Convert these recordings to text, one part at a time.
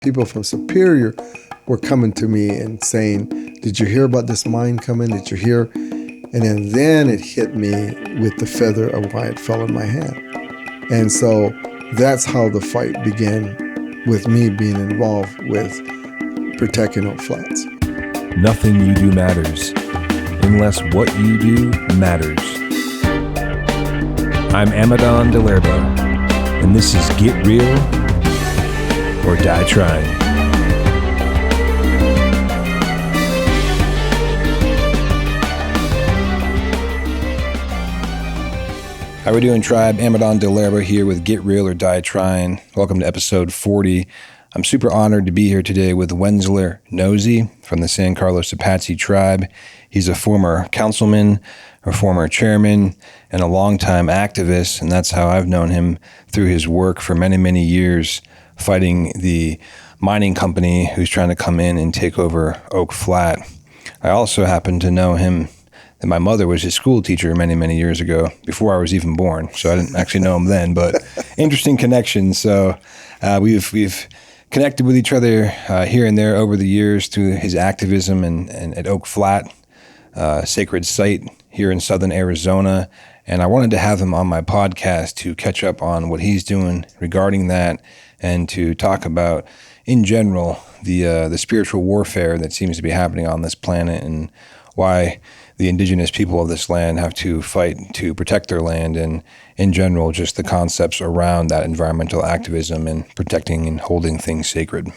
People from Superior were coming to me and saying, did you hear about this mine coming? Did you hear? And then it hit me with the feather of why it fell in my hand. And so that's how the fight began, with me being involved with protecting Oak Flats. Nothing you do matters unless what you do matters. I'm Amadon DellErba, and this is Get Real or Die Trying. How we doing, tribe? Amadon DellErba here with Get Real or Die Trying. Welcome to episode 40. I'm super honored to be here today with Wendsler Nosie from the San Carlos Apache tribe. He's a former councilman, a former chairman, and a longtime activist, and that's how I've known him through his work for many, many years, fighting the mining company who's trying to come in and take over Oak Flat. I also happen to know him, that my mother was his school teacher many, many years ago, before I was even born, so I didn't actually know him then, but interesting connection. So we've connected with each other here and there over the years through his activism and at Oak Flat, sacred site here in southern Arizona. And I wanted to have him on my podcast to catch up on what he's doing regarding that and to talk about, in general, the spiritual warfare that seems to be happening on this planet and why the indigenous people of this land have to fight to protect their land, and in general, just the concepts around that environmental activism and protecting and holding things sacred.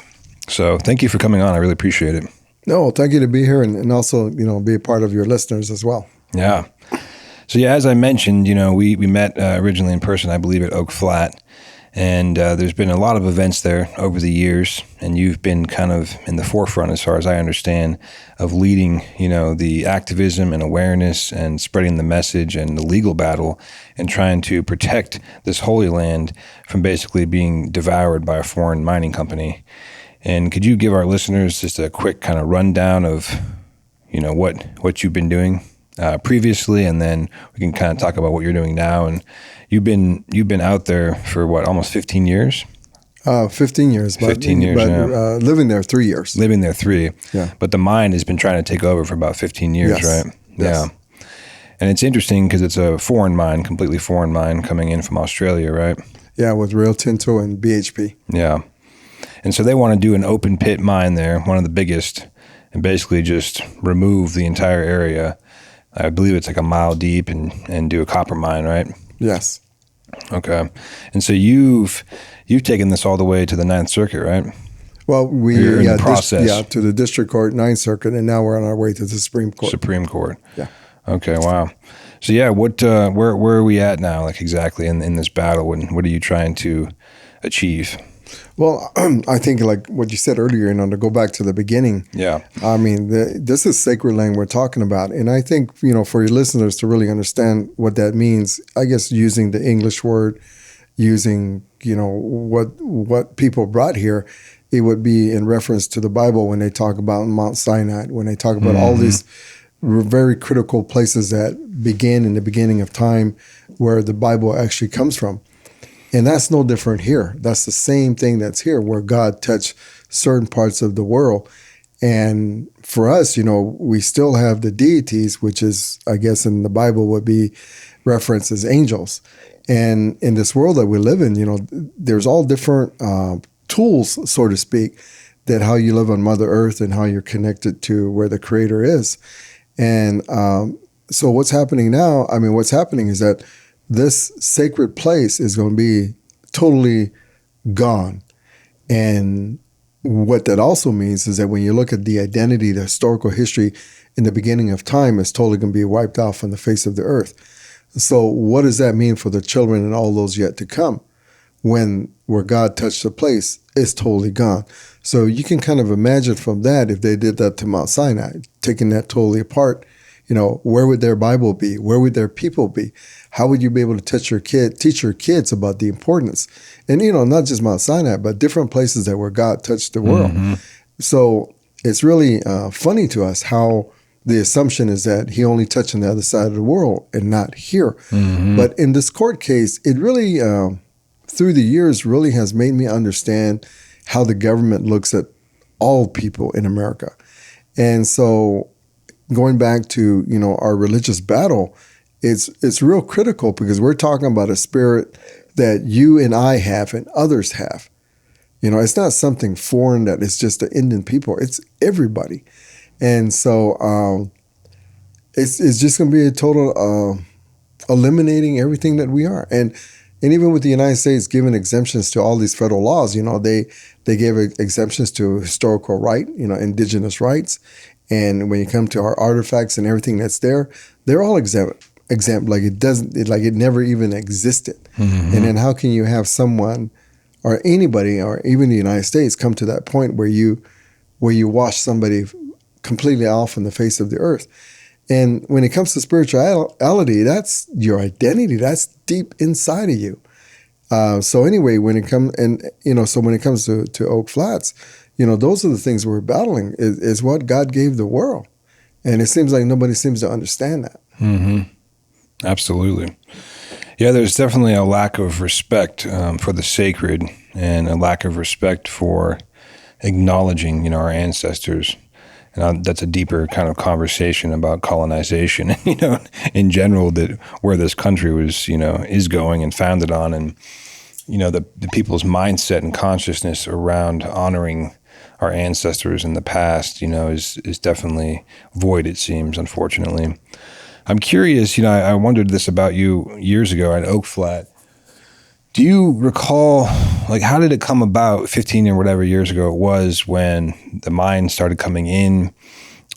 So thank you for coming on. I really appreciate it. No, thank you to be here and also, be a part of your listeners as well. Yeah. So yeah, as I mentioned, we met originally in person, I believe, at Oak Flat. And there's been a lot of events there over the years, and you've been kind of in the forefront, as far as I understand, of leading, the activism and awareness and spreading the message and the legal battle and trying to protect this holy land from basically being devoured by a foreign mining company. And could you give our listeners just a quick kind of rundown of, what you've been doing previously, and then we can kind of talk about what you're doing now. And you've been out there for what, almost 15 years? 15 years. 15 years, yeah. Living there 3 years. Living there 3. Yeah. But the mine has been trying to take over for about 15 years, yes. right? Yes. Yeah. And it's interesting because it's a foreign mine, completely foreign mine coming in from Australia, right? Yeah, with Rio Tinto and BHP. Yeah. And so they want to do an open pit mine there, one of the biggest, and basically just remove the entire area. I believe it's like a mile deep and do a copper mine, right? Yes. Okay. And so you've taken this all the way to the Ninth Circuit, right? Well, You're in the process. to the District Court, Ninth Circuit, and now we're on our way to the Supreme Court. Supreme Court. Yeah. Okay, wow. So yeah, what where are we at now, like exactly in this battle, and what are you trying to achieve? Well, I think like what you said earlier, to go back to the beginning. Yeah. I mean, this is sacred land we're talking about. And I think, for your listeners to really understand what that means, I guess using the English word, using, what people brought here, it would be in reference to the Bible when they talk about Mount Sinai, when they talk about all these very critical places that begin in the beginning of time where the Bible actually comes from. And that's no different here. That's the same thing that's here, where God touched certain parts of the world. And for us, we still have the deities, which is, I guess in the Bible would be referenced as angels. And in this world that we live in, there's all different tools, so to speak, that how you live on Mother Earth and how you're connected to where the Creator is. And so what's happening now, what's happening is that this sacred place is going to be totally gone. And what that also means is that when you look at the identity, the historical history in the beginning of time, is totally going to be wiped off from the face of the earth. So what does that mean for the children and all those yet to come? Where God touched the place, it's totally gone. So you can kind of imagine from that, if they did that to Mount Sinai, taking that totally apart, where would their Bible be? Where would their people be? How would you be able to teach your kids about the importance? And, not just Mount Sinai, but different places where God touched the world. Mm-hmm. So it's really funny to us how the assumption is that he only touched on the other side of the world and not here. Mm-hmm. But in this court case, it really, through the years, really has made me understand how the government looks at all people in America. And so going back to, our religious battle, it's real critical because we're talking about a spirit that you and I have and others have. It's not something foreign that it's just the Indian people. It's everybody. And so it's just going to be a total eliminating everything that we are. And even with the United States giving exemptions to all these federal laws, they gave exemptions to historical right, indigenous rights. And when you come to our artifacts and everything that's there, they're all exempt, like it never even existed. Mm-hmm. And then how can you have someone or anybody or even the United States come to that point where you wash somebody completely off from the face of the earth? And when it comes to spirituality, that's your identity. That's deep inside of you. So anyway, when it comes to Oak Flats, those are the things we're battling. Is what God gave the world, and it seems like nobody seems to understand that. Mm-hmm. Absolutely. Yeah, there's definitely a lack of respect for the sacred and a lack of respect for acknowledging, our ancestors. And that's a deeper kind of conversation about colonization, in general, that where this country was, is going and founded on, and, the people's mindset and consciousness around honoring our ancestors in the past, is definitely void, it seems, unfortunately. I'm curious, I wondered this about you years ago at Oak Flat. Do you recall, how did it come about 15 or whatever years ago it was when the mine started coming in?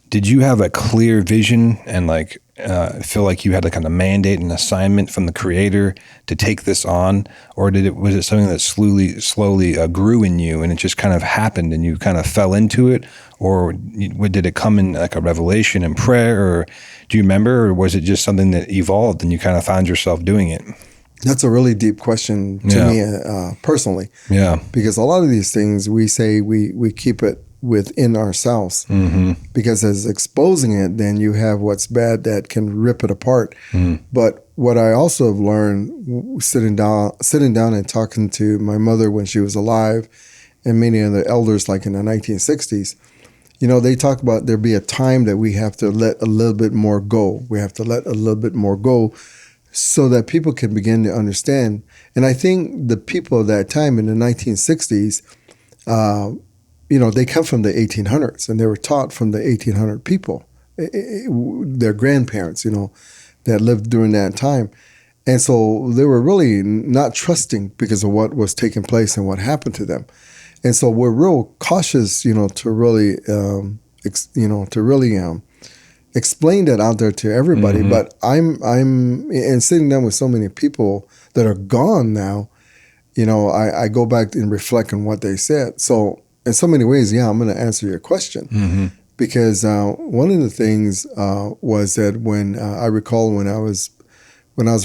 Did you have a clear vision and feel like you had a kind of mandate and assignment from the Creator to take this on? Or was it something that slowly grew in you and it just kind of happened and you kind of fell into it? Or did it come in like a revelation and prayer? Or do you remember? Or was it just something that evolved and you kind of found yourself doing it? That's a really deep question to me personally. Yeah. Because a lot of these things we say we keep it within ourselves. Mm-hmm. Because as exposing it, then you have what's bad that can rip it apart. Mm. But what I also have learned sitting down and talking to my mother when she was alive and many of the elders like in the 1960s, they talk about there be a time that we have to let a little bit more go. We have to let a little bit more go so that people can begin to understand. And I think the people of that time in the 1960s, they come from the 1800s and they were taught from the 1800 people, their grandparents, that lived during that time. And so they were really not trusting because of what was taking place and what happened to them. And so we're real cautious, to really, explain that out there to everybody. Mm-hmm. But I'm sitting down with so many people that are gone now, I go back and reflect on what they said. So in so many ways, I'm going to answer your question. Mm-hmm. Because one of the things was that when I recall when I was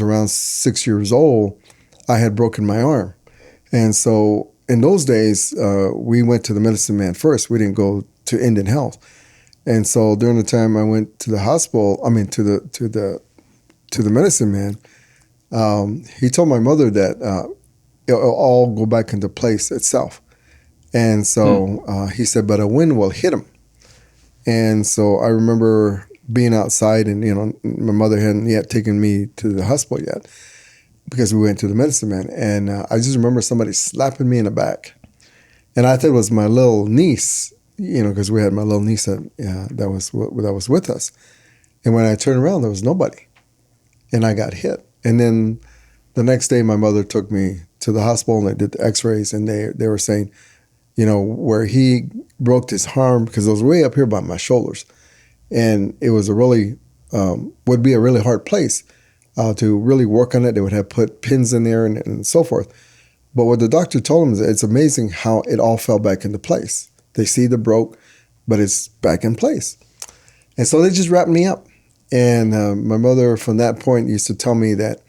around 6 years old, I had broken my arm. And so in those days, we went to the medicine man first. We didn't go to Indian Health. And so during the time I went to the hospital, to the medicine man, he told my mother that it'll all go back into place itself. And so he said, but a wind will hit him. And so I remember being outside and, my mother hadn't yet taken me to the hospital yet because we went to the medicine man. And I just remember somebody slapping me in the back. And I thought it was my little niece, because we had my little niece that was with us. And when I turned around, there was nobody. And I got hit. And then the next day, my mother took me to the hospital and they did the x-rays. And they were saying, where he broke his arm, because it was way up here by my shoulders. And it was would be a really hard place to really work on it. They would have put pins in there and so forth. But what the doctor told him is it's amazing how it all fell back into place. They see the broke, but it's back in place. And so they just wrapped me up. And my mother from that point used to tell me that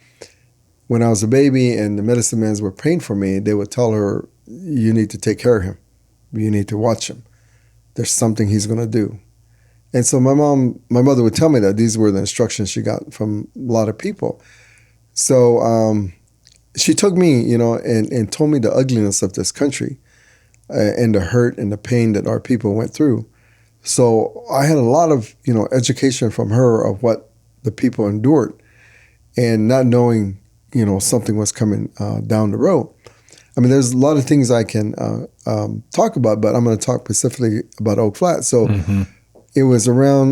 when I was a baby and the medicine men were praying for me, they would tell her, you need to take care of him. You need to watch him. There's something he's going to do. And so my mother would tell me that these were the instructions she got from a lot of people. So she took me, and told me the ugliness of this country. and the hurt and the pain that our people went through. So I had a lot of, education from her of what the people endured, and not knowing, something was coming down the road. I mean, there's a lot of things I can talk about, but I'm going to talk specifically about Oak Flat. So it was around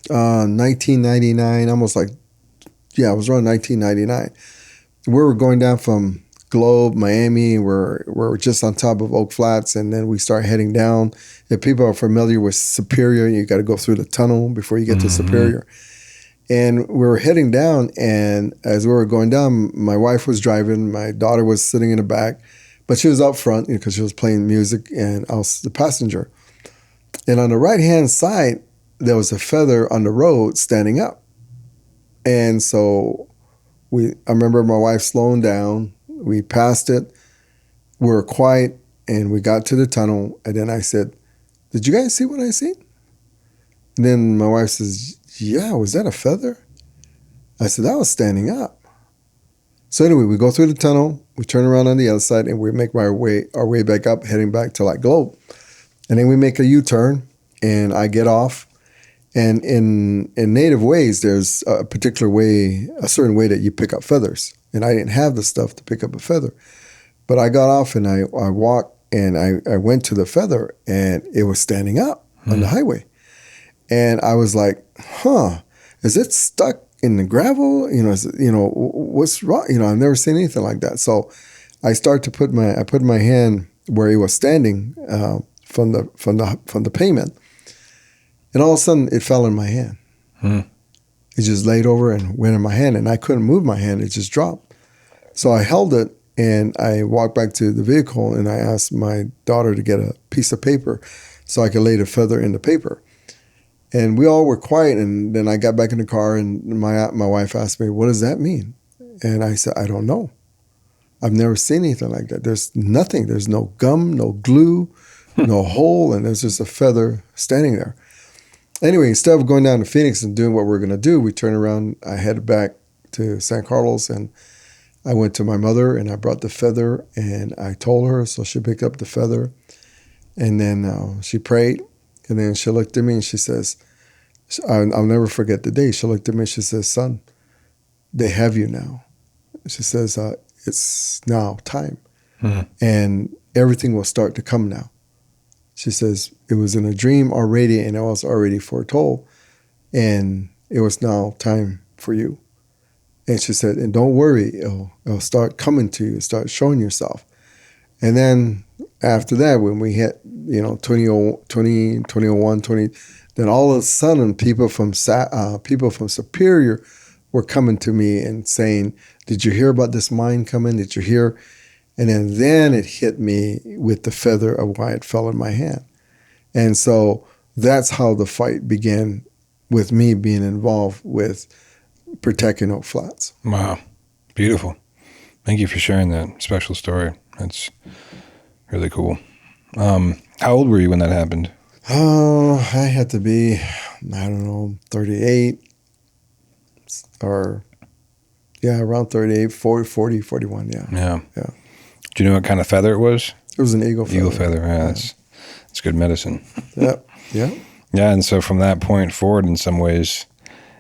1999, almost like, it was around 1999. We were going down from Globe, Miami. We're just on top of Oak Flats, and then we start heading down. If people are familiar with Superior, you got to go through the tunnel before you get to Superior. And we were heading down, and as we were going down, my wife was driving, my daughter was sitting in the back, but she was up front because she was playing music, and I was the passenger. And on the right-hand side, there was a feather on the road standing up. And so I remember my wife slowing down. We passed it. We were quiet, and we got to the tunnel. And then I said, "Did you guys see what I see?" And then my wife says, "Yeah, was that a feather?" I said, "That was standing up." So anyway, we go through the tunnel. We turn around on the other side, and we make our way back up, heading back to like Globe. And then we make a U-turn, and I get off. And in native ways, there's a particular way, a certain way that you pick up feathers. And I didn't have the stuff to pick up a feather. But I got off, and I walked, and I went to the feather, and it was standing up on the highway. And I was like, is it stuck in the gravel? What's wrong? I've never seen anything like that. So I started to put my hand where it was standing from the pavement. And all of a sudden, it fell in my hand. It just laid over and went in my hand, and I couldn't move my hand. It just dropped. So I held it, and I walked back to the vehicle, and I asked my daughter to get a piece of paper so I could lay the feather in the paper. And we all were quiet, and then I got back in the car, and my wife asked me, "What does that mean?" And I said, "I don't know. I've never seen anything like that. There's nothing. There's no gum, no glue, no hole, and there's just a feather standing there." Anyway, instead of going down to Phoenix and doing what we're going to do, we turned around. I headed back to San Carlos, and I went to my mother, and I brought the feather, and I told her, so she picked up the feather, and then she prayed, and then she looked at me, and she says, I'll never forget the day. She looked at me, and she says, "Son, they have you now." She says, "It's now time, and everything will start to come now." She says, "It was in a dream already, and it was already foretold, and it was now time for you." And she said, "And don't worry, it'll start coming to you, start showing yourself." And then after that, when we hit, 20, then all of a sudden, people from Superior were coming to me and saying, "Did you hear about this mine coming? Did you hear?" And then it hit me with the feather of why it fell in my hand. And so that's how the fight began, with me being involved with protecting Oak Flats. Wow. Beautiful. Thank you for sharing that special story. That's really cool. How old were you when that happened? Oh, I had to be, 38 or, around 38, 40, 41, Yeah. Do you know what kind of feather it was? It was an eagle feather. Eagle feather, that's good medicine. Yeah. Yeah, and so from that point forward, in some ways,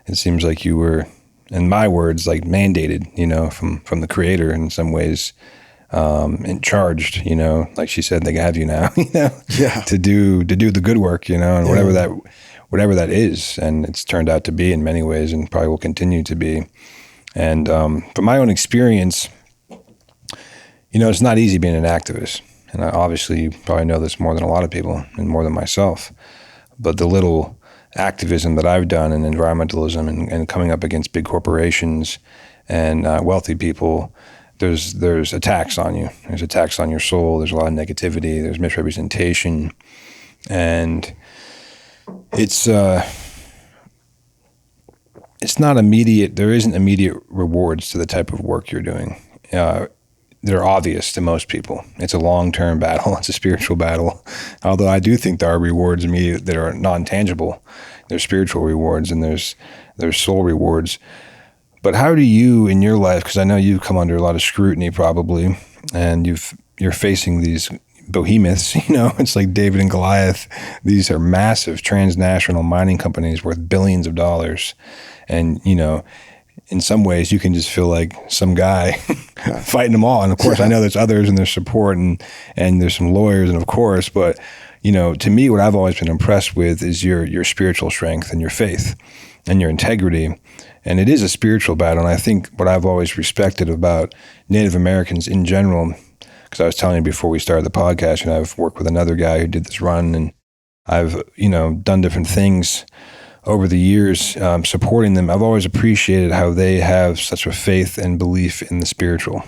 it seems like you were, in my words, like mandated, from the Creator in some ways, and charged, like she said, they have you now, to do the good work, and whatever that is, and it's turned out to be in many ways, and probably will continue to be. And from my own experience, it's not easy being an activist, and I obviously you probably know this more than a lot of people and more than myself. But the little activism that I've done in environmentalism and coming up against big corporations and wealthy people, there's attacks on you. There's attacks on your soul. There's a lot of negativity. There's misrepresentation, and it's not immediate. There isn't immediate rewards to the type of work you're doing. They're obvious to most people. It's a long-term battle. It's a spiritual battle. Although I do think there are rewards immediate that are non-tangible. There's spiritual rewards and there's soul rewards. But how do you, in your life, because I know you've come under a lot of scrutiny probably, and you've you're facing these behemoths, it's like David and Goliath. These are massive transnational mining companies worth billions of dollars. And, in some ways you can just feel like some guy fighting them all. And of course, I know there's others and there's support and there's some lawyers and of course, but to me, what I've always been impressed with is your spiritual strength and your faith and your integrity. And it is a spiritual battle. And I think what I've always respected about Native Americans in general, because I was telling you before we started the podcast, I've worked with another guy who did this run, and I've, done different things over the years supporting them. I've always appreciated how they have such a faith and belief in the spiritual,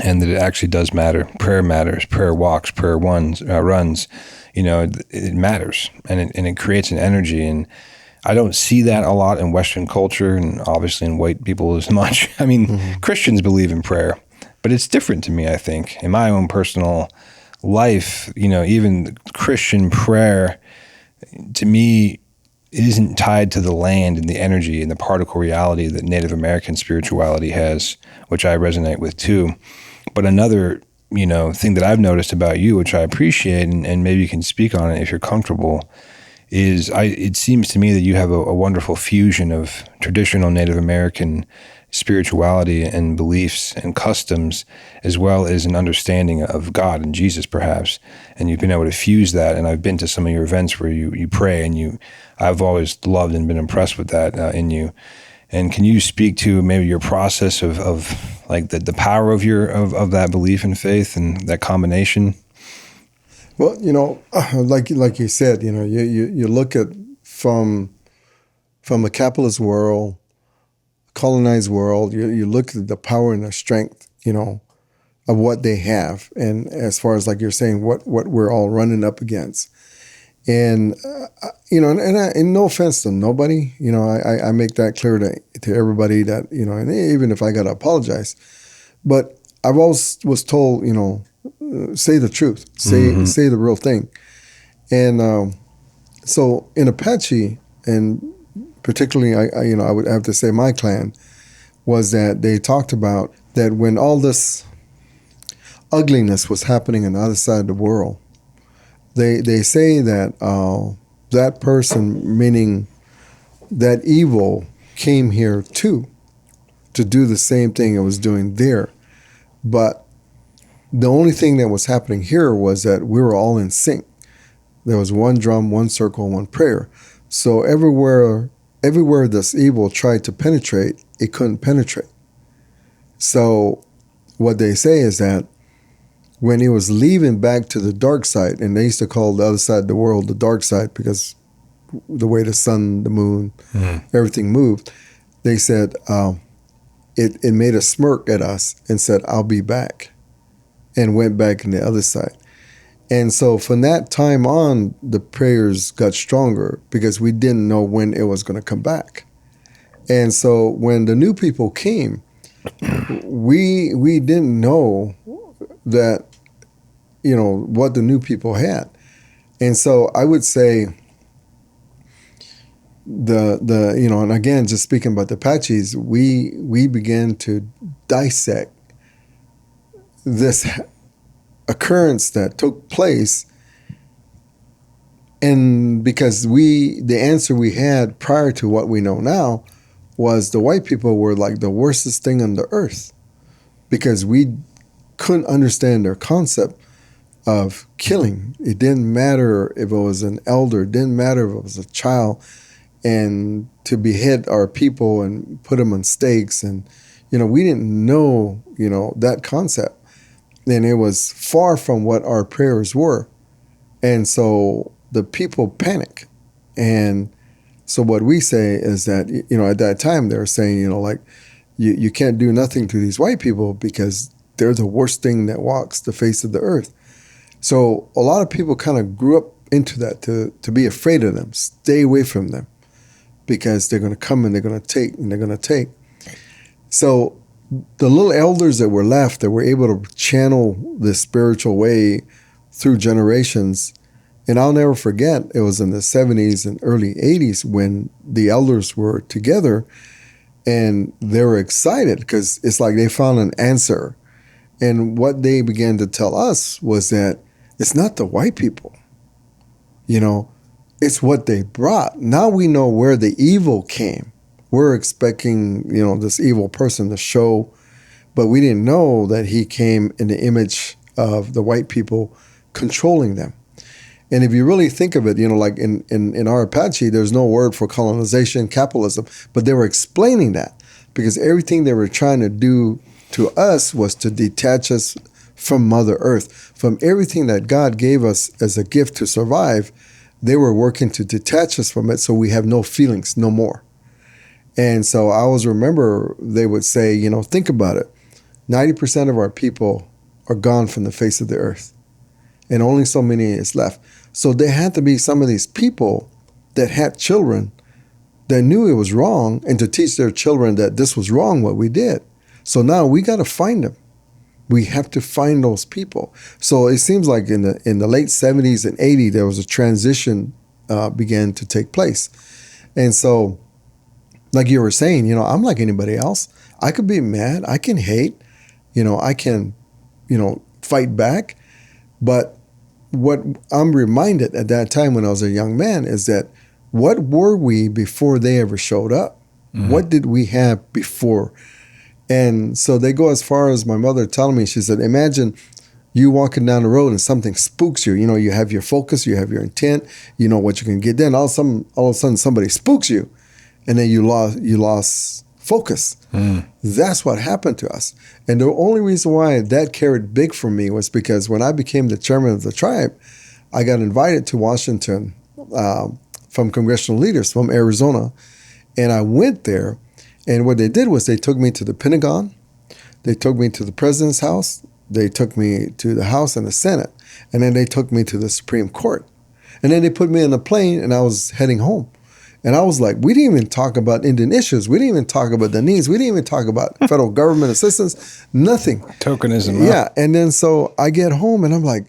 and that it actually does matter. Prayer matters. Prayer walks. Prayer runs. It matters, and it creates an energy. And I don't see that a lot in Western culture, and obviously in white people as much. I mean, Christians believe in prayer, but it's different to me, I think. In my own personal life, even Christian prayer, to me, it isn't tied to the land and the energy and the particle reality that Native American spirituality has, which I resonate with too. But another, thing that I've noticed about you, which I appreciate, and maybe you can speak on it if you're comfortable, is it seems to me that you have a wonderful fusion of traditional Native American spirituality and beliefs and customs, as well as an understanding of God and Jesus, perhaps. And you've been able to fuse that. And I've been to some of your events where you pray, and I've always loved and been impressed with that in you. And can you speak to maybe your process of like the power of of that belief and faith and that combination? Well, like you said, you look at from a capitalist world, colonized world, you look at the power and the strength, of what they have, and as far as like you're saying, what we're all running up against, and and no offense to nobody, I make that clear to everybody that and even if I got to apologize, but I've always was told, say the truth, say the real thing. And so in Apache, and particularly I would have to say my clan, was that they talked about that when all this ugliness was happening on the other side of the world, they say that that person, meaning that evil, came here too to do the same thing it was doing there. But the only thing that was happening here was that we were all in sync. There was one drum, one circle, one prayer. So everywhere this evil tried to penetrate, it couldn't penetrate. So what they say is that when he was leaving back to the dark side, and they used to call the other side of the world the dark side because the way the sun, the moon, everything moved, they said it made a smirk at us and said, "I'll be back," and went back on the other side. And so from that time on, the prayers got stronger because we didn't know when it was going to come back. And so when the new people came, we didn't know that, what the new people had. And so I would say and again, just speaking about the Apaches, we began to dissect this occurrence that took place, and because the answer we had prior to what we know now was the white people were like the worstest thing on the earth, because we couldn't understand their concept of killing. It didn't matter if it was an elder, it didn't matter if it was a child, and to behead our people and put them on stakes, and we didn't know that concept. And it was far from what our prayers were. And so the people panic. And so what we say is that, at that time they were saying, you can't do nothing to these white people because they're the worst thing that walks the face of the earth. So a lot of people kind of grew up into that, to be afraid of them, stay away from them, because they're going to come and they're going to take and they're going to take. So the little elders that were left, that were able to channel this spiritual way through generations, and I'll never forget, it was in the 70s and early 80s when the elders were together, and they were excited because it's like they found an answer. And what they began to tell us was that it's not the white people, it's what they brought. Now we know where the evil came. We're expecting, this evil person to show, but we didn't know that he came in the image of the white people controlling them. And if you really think of it, like in our Apache, there's no word for colonization, capitalism, but they were explaining that because everything they were trying to do to us was to detach us from Mother Earth, from everything that God gave us as a gift to survive. They were working to detach us from it so we have no feelings, no more. And so I always remember they would say, think about it. 90% of our people are gone from the face of the earth, and only so many is left. So there had to be some of these people that had children that knew it was wrong and to teach their children that this was wrong, what we did. So now we got to find them. We have to find those people. So it seems like in the late 70s and 80s, there was a transition began to take place. And so, like you were saying, I'm like anybody else. I could be mad. I can hate. I can, fight back. But what I'm reminded at that time when I was a young man is that what were we before they ever showed up? Mm-hmm. What did we have before? And so they go as far as my mother telling me, she said, imagine you walking down the road and something spooks you. You have your focus, you have your intent, you know what you can get done. All of a sudden somebody spooks you and then you lost focus. Mm. That's what happened to us. And the only reason why that carried big for me was because when I became the chairman of the tribe, I got invited to Washington from congressional leaders from Arizona. And I went there. And what they did was they took me to the Pentagon. They took me to the president's house. They took me to the House and the Senate. And then they took me to the Supreme Court. And then they put me in a plane and I was heading home. And I was like, we didn't even talk about Indian issues. We didn't even talk about the needs. We didn't even talk about federal government assistance. Nothing. Tokenism. Yeah. And then so I get home and I'm like,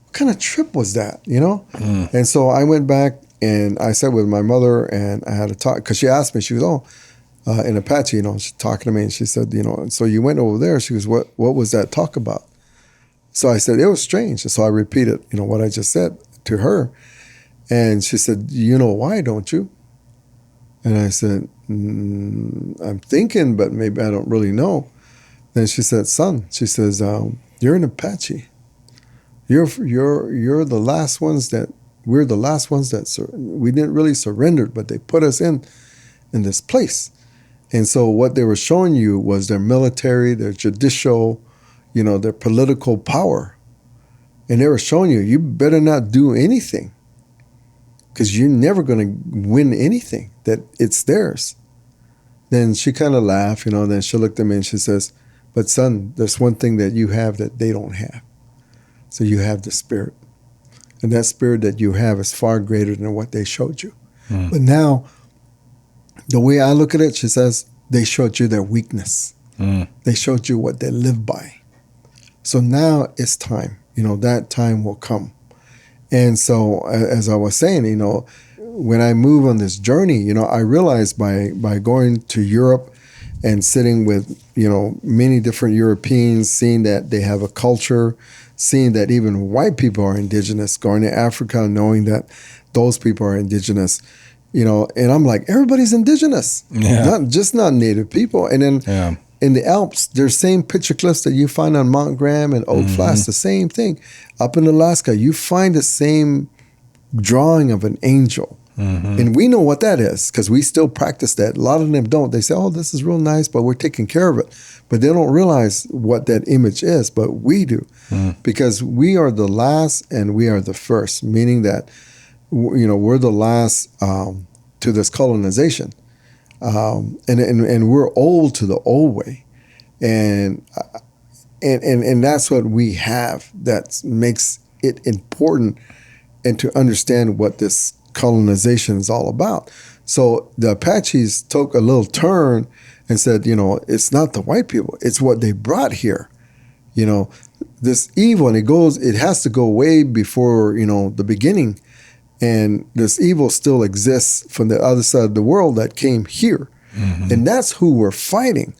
what kind of trip was that, Mm. And so I went back and I sat with my mother and I had a talk. Because she asked me, she goes, in Apache, she's talking to me and she said, so you went over there. She goes, what was that talk about? So I said, it was strange. And so I repeated, what I just said to her. And she said, you know why, don't you? And I said, I'm thinking, but maybe I don't really know. Then she said, son, she says, you're an Apache. You're the last ones we're the last ones that we didn't really surrender, but they put us in this place. And so what they were showing you was their military, their judicial, their political power. And they were showing you better not do anything because you're never going to win anything, that it's theirs. Then she kind of laughed, then she looked at me and she says, but son, there's one thing that you have that they don't have. So you have the spirit. And that spirit that you have is far greater than what they showed you. Mm. But now, the way I look at it, she says, they showed you their weakness. Mm. They showed you what they live by. So now it's time. That time will come. And so, as I was saying, when I move on this journey, I realized by going to Europe and sitting with, many different Europeans, seeing that they have a culture, seeing that even white people are indigenous, going to Africa, knowing that those people are indigenous, and I'm like, everybody's indigenous, not native people. And then in the Alps, there's same picture cliffs that you find on Mount Graham and Oak Flats, the same thing. Up in Alaska, you find the same drawing of an angel. Mm-hmm. And we know what that is because we still practice that. A lot of them don't. They say, oh, this is real nice, but we're taking care of it. But they don't realize what that image is, but we do. Because we are the last and we are the first, meaning that, we're the last to this colonization. And we're old to the old way. And that's what we have that makes it important and to understand what this colonization is all about. So the Apaches took a little turn and said, it's not the white people, it's what they brought here. This evil, and it has to go way before, the beginning. And this evil still exists from the other side of the world that came here. Mm-hmm. And that's who we're fighting.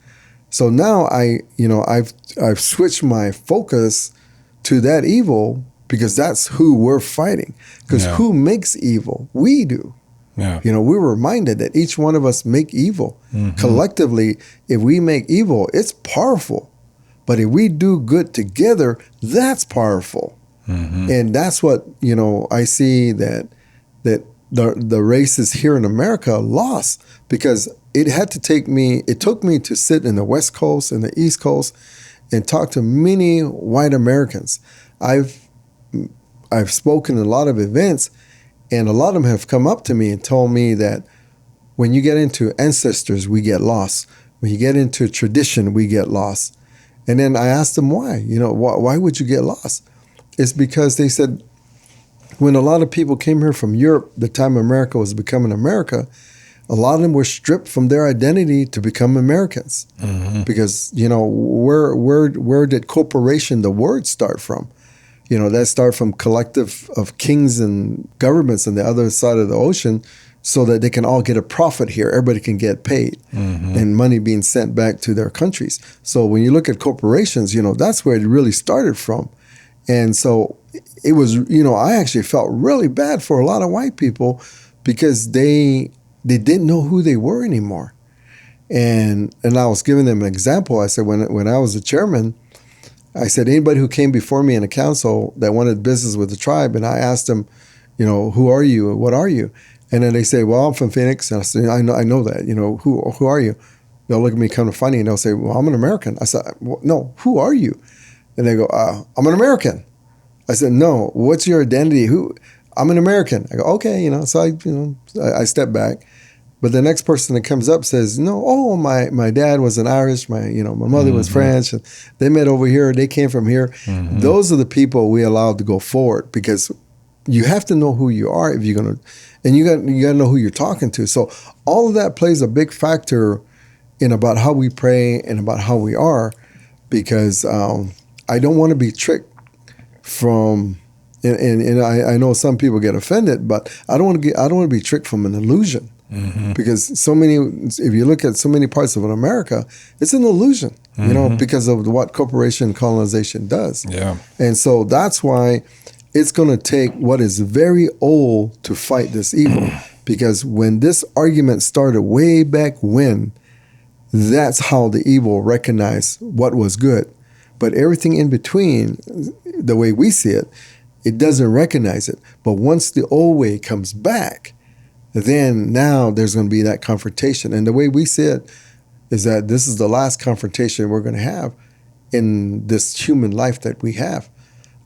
So now I've switched my focus to that evil because that's who we're fighting. Because who makes evil? We do. Yeah. We're reminded that each one of us make evil. Collectively, if we make evil, it's powerful. But if we do good together, that's powerful. And that's what, I see that the races here in America lost, because it took me to sit in the West Coast and the East Coast and talk to many white Americans. I've spoken at a lot of events, and a lot of them have come up to me and told me that when you get into ancestors, we get lost. When you get into tradition, we get lost. And then I asked them why. Why would you get lost? It's because they said when a lot of people came here from Europe, the time America was becoming America, a lot of them were stripped from their identity to become Americans. Because, where did corporation, the word, start from? That start from collective of kings and governments on the other side of the ocean, so that they can all get a profit here. Everybody can get paid and money being sent back to their countries. So when you look at corporations, that's where it really started from. And so it was, I actually felt really bad for a lot of white people, because they didn't know who they were anymore. And I was giving them an example. I said, when I was a chairman, I said, anybody who came before me in a council that wanted business with the tribe, and I asked them, who are you? What are you? And then they say, well, I'm from Phoenix. And I said, I know that. Who are you? They'll look at me kind of funny, and they'll say, well, I'm an American. I said, well, no, who are you? And they go, I'm an American. I said, no, what's your identity? I'm an American. I go, okay, so I step back. But the next person that comes up says, no, my dad was an Irish, my mother was French, and they met over here, they came from here. Those are the people we allowed to go forward, because you have to know who you are if you're going to, and you got to know who you're talking to. So all of that plays a big factor in about how we pray and about how we are, because I don't want to be tricked from, and I know some people get offended, but I don't want to be tricked from an illusion. Because if you look at so many parts of America, it's an illusion, because of what corporation colonization does. Yeah. And so that's why it's going to take what is very old to fight this evil. Because when this argument started way back when, that's how the evil recognized what was good. But everything in between, the way we see it, it doesn't recognize it. But once the old way comes back, then now there's going to be that confrontation. And the way we see it is that this is the last confrontation we're going to have in this human life that we have.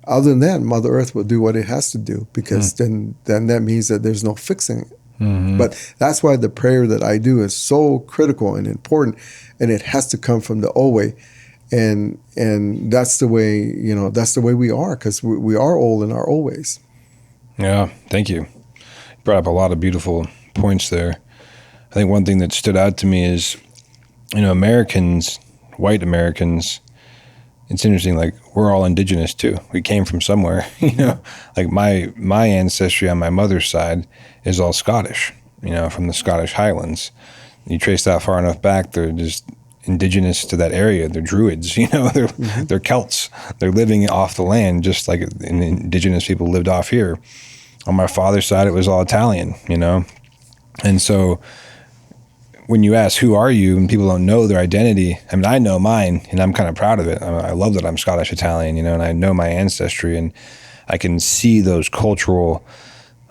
Other than that, Mother Earth will do what it has to do, because then that means that there's no fixing it. But that's why the prayer that I do is so critical and important, and it has to come from the old way. And that's the way, that's the way we are, because we are old in our old ways. Yeah, thank you. You brought up a lot of beautiful points there. I think one thing that stood out to me is, Americans, white Americans, it's interesting, like, we're all indigenous too. We came from somewhere, like my ancestry on my mother's side is all Scottish, from the Scottish Highlands. You trace that far enough back, they're just indigenous to that area. They're Druids, they're Celts. They're living off the land just like indigenous people lived off here. On my father's side, it was all Italian, And so when you ask, who are you, and people don't know their identity, I mean, I know mine, and I'm kind of proud of it. I love that I'm Scottish Italian, and I know my ancestry, and I can see those cultural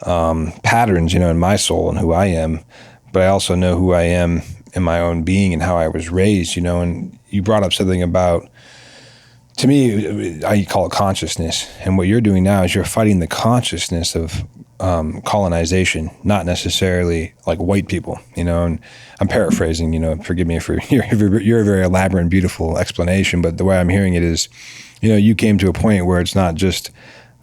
patterns, in my soul and who I am. But I also know who I am in my own being and how I was raised, and you brought up something about, to me, I call it consciousness. And what you're doing now is you're fighting the consciousness of colonization, not necessarily like white people, and I'm paraphrasing, forgive me for your very elaborate and beautiful explanation, but the way I'm hearing it is, you came to a point where it's not just,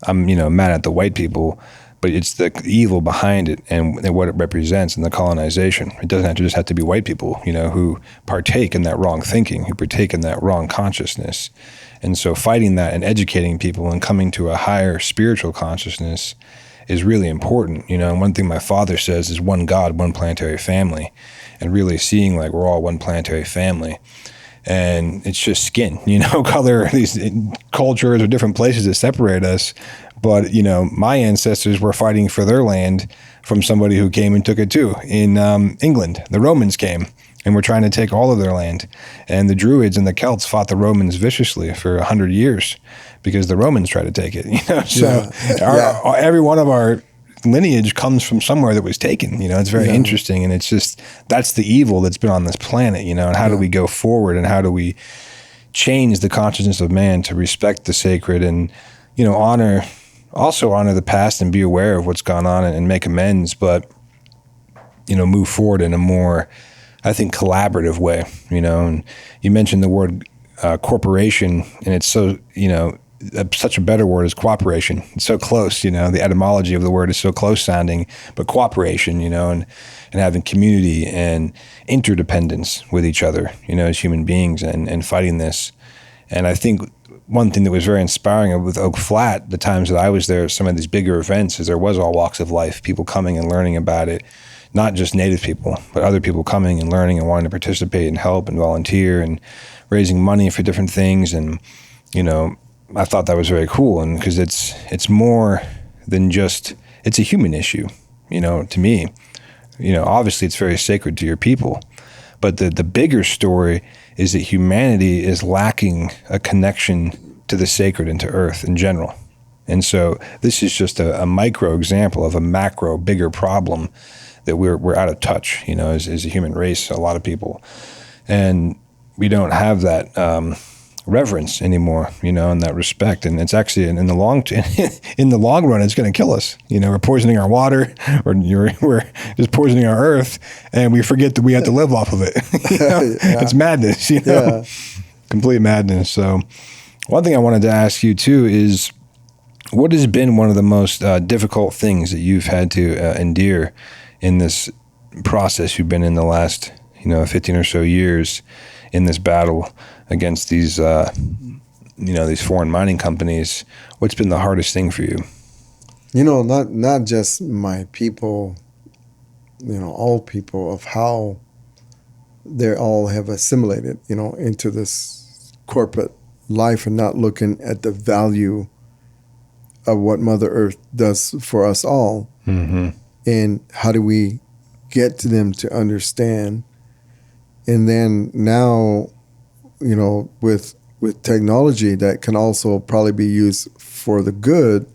I'm, mad at the white people, but it's the evil behind it and what it represents in the colonization. It doesn't just have to be white people, who partake in that wrong thinking, who partake in that wrong consciousness. And so fighting that and educating people and coming to a higher spiritual consciousness is really important. And one thing my father says is one God, one planetary family, and really seeing like we're all one planetary family. and it's just skin, color, these cultures or different places that separate us. But, my ancestors were fighting for their land from somebody who came and took it too. In England, the Romans came and were trying to take all of their land. And the Druids and the Celts fought the Romans viciously for 100 years because the Romans tried to take it. So every one of our lineage comes from somewhere that was taken. It's very interesting. And it's just, that's the evil that's been on this planet, and how do we go forward, and how do we change the consciousness of man to respect the sacred and, honor the past and be aware of what's gone on and make amends, but, move forward in a more, I think, collaborative way, and you mentioned the word corporation, and it's so, such a better word is cooperation. It's so close, the etymology of the word is so close sounding, but cooperation, and having community and interdependence with each other, as human beings and fighting this. And I think one thing that was very inspiring with Oak Flat, the times that I was there, some of these bigger events, is there was all walks of life, people coming and learning about it, not just Native people, but other people coming and learning and wanting to participate and help and volunteer and raising money for different things. And, I thought that was very cool. And because it's more than just, it's a human issue, to me. Obviously it's very sacred to your people, but the bigger story is that humanity is lacking a connection to the sacred and to earth in general. And so this is just a micro example of a macro, bigger problem that we're out of touch, as a human race, a lot of people. And we don't have that reverence anymore, and that respect. And it's actually in the long run, it's going to kill us. We're poisoning our water, or we're just poisoning our earth, and we forget that we have to live off of it. It's madness, complete madness. So one thing I wanted to ask you too is, what has been one of the most difficult things that you've had to endure in this process you've been in the last, 15 or so years in this battle against these, these foreign mining companies? What's been the hardest thing for you? Not just my people, all people, of how they all have assimilated, into this corporate life and not looking at the value of what Mother Earth does for us all. Mm-hmm. And how do we get to them to understand? And then now, with technology that can also probably be used for the good,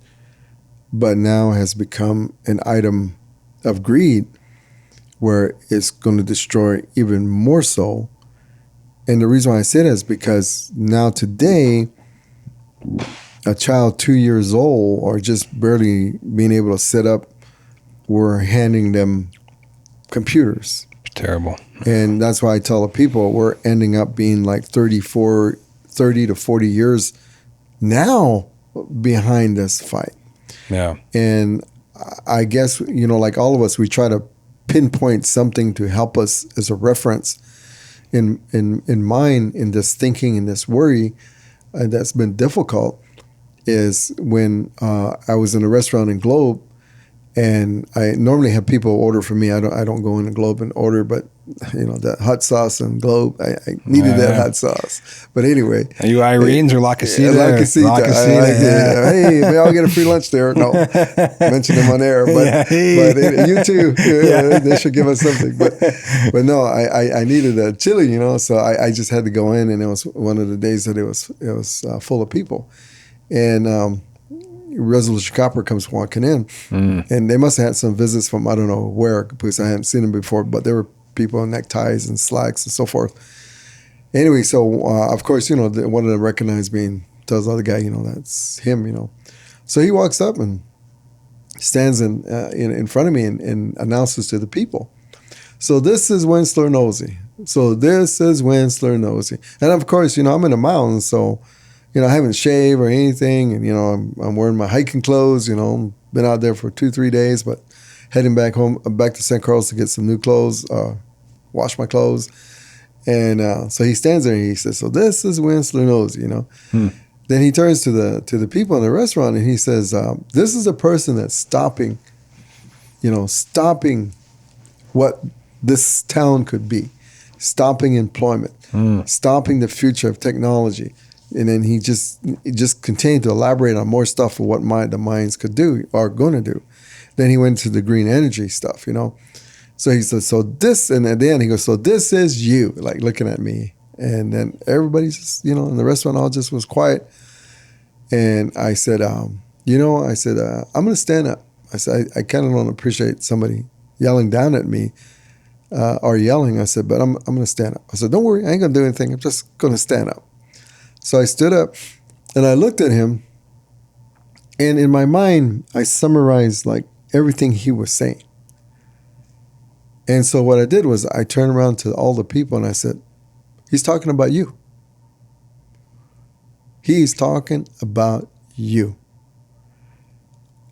but now has become an item of greed where it's going to destroy even more so. And the reason why I say that is because now today, a child 2 years old or just barely being able to sit up, we're handing them computers. Terrible. And that's why I tell the people we're ending up being like 30 to 40 years now behind this fight. Yeah. And I guess, like all of us, we try to pinpoint something to help us as a reference in mind in this thinking and this worry that's been difficult is when I was in a restaurant in Globe. And I normally have people order for me. I don't go in the Globe and order, but that hot sauce and Globe, I needed that hot sauce. But anyway, are you Irene's or La Casita? La Casita. Hey, we all get a free lunch there. No, mention them on air, but you too. They should give us something. But no, I needed a chili, so I just had to go in, and it was one of the days that it was full of people, and. Resolution Copper comes walking in, and they must have had some visits from I don't know where because I hadn't seen them before, but there were people in neckties and slacks and so forth. Anyway, so of course, one of them recognized me and tells the other guy, that's him, So he walks up and stands in front of me and announces to the people, so this is Wendsler Nosie. So this is Wendsler Nosie. And of course, I'm in the mountains, so I haven't shaved or anything, and I'm wearing my hiking clothes. Been out there for 2-3 days, but heading back home, back to St. Carlos to get some new clothes, wash my clothes, and so he stands there and he says, "So this is Wendsler Nosie," Then he turns to the people in the restaurant and he says, "This is a person that's stopping what this town could be." stopping employment, stopping the future of technology. And then he just continued to elaborate on more stuff of what the mines could do, or going to do. Then he went to the green energy stuff, you know. So he said, so this, and at the end he goes, so this is you, like looking at me. And then everybody's just, you know, in the restaurant all just was quiet. And I said, you know, I said, I'm going to stand up. I said, I kind of don't appreciate somebody yelling down at me or yelling. I said, but I'm going to stand up. I said, don't worry, I ain't going to do anything. I'm just going to stand up. So I stood up and I looked at him, and in my mind, I summarized like everything he was saying. And so what I did was I turned around to all the people and I said, he's talking about you. He's talking about you.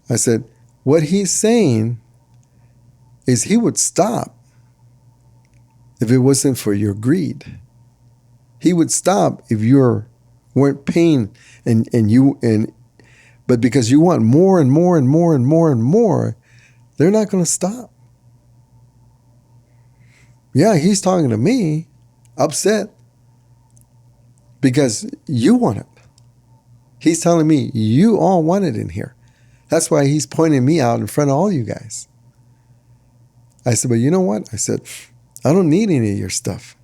I said, what he's saying is he would stop if it wasn't for your greed. He would stop if you weren't paying but because you want more and more and more and more and more, they're not going to stop. Yeah, he's talking to me, upset, because you want it. He's telling me, you all want it in here. That's why he's pointing me out in front of all you guys. I said, but you know what? I said, I don't need any of your stuff.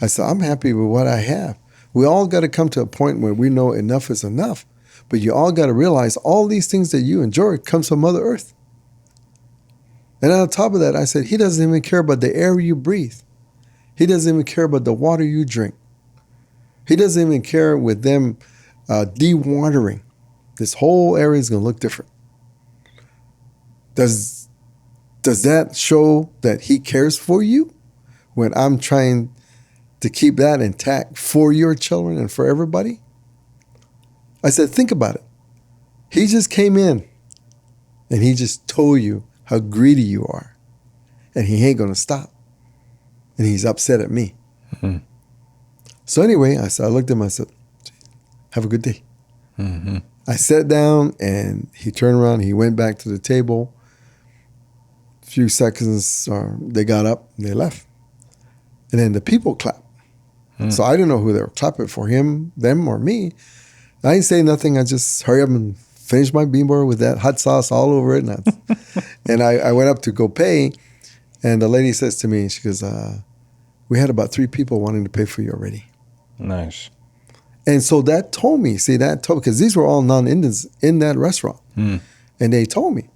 I said, I'm happy with what I have. We all got to come to a point where we know enough is enough. But you all got to realize all these things that you enjoy comes from Mother Earth. And on top of that, I said, he doesn't even care about the air you breathe. He doesn't even care about the water you drink. He doesn't even care with them dewatering. This whole area is going to look different. Does that show that he cares for you when I'm trying to keep that intact for your children and for everybody? I said, think about it. He just came in and he just told you how greedy you are, and he ain't going to stop. And he's upset at me. Mm-hmm. So anyway, I looked at him, I said, have a good day. Mm-hmm. I sat down and he turned around, he went back to the table. A few seconds, they got up and they left. And then the people clapped. So I didn't know who they were clapping for, him, them, or me. I didn't say nothing. I just hurry up and finish my beanboard with that hot sauce all over it. And I went up to go pay. And the lady says to me, she goes, we had about 3 people wanting to pay for you already. Nice. And so that told me, because these were all non-Indians in that restaurant. And they told me.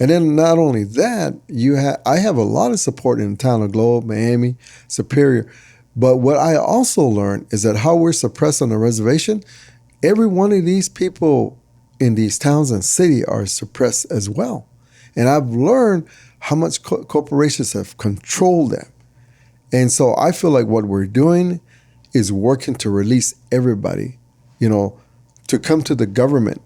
And then not only that, I have a lot of support in the town of Globe, Miami, Superior. But what I also learned is that how we're suppressed on the reservation, every one of these people in these towns and city are suppressed as well. And I've learned how much corporations have controlled them. And so I feel like what we're doing is working to release everybody, to come to the government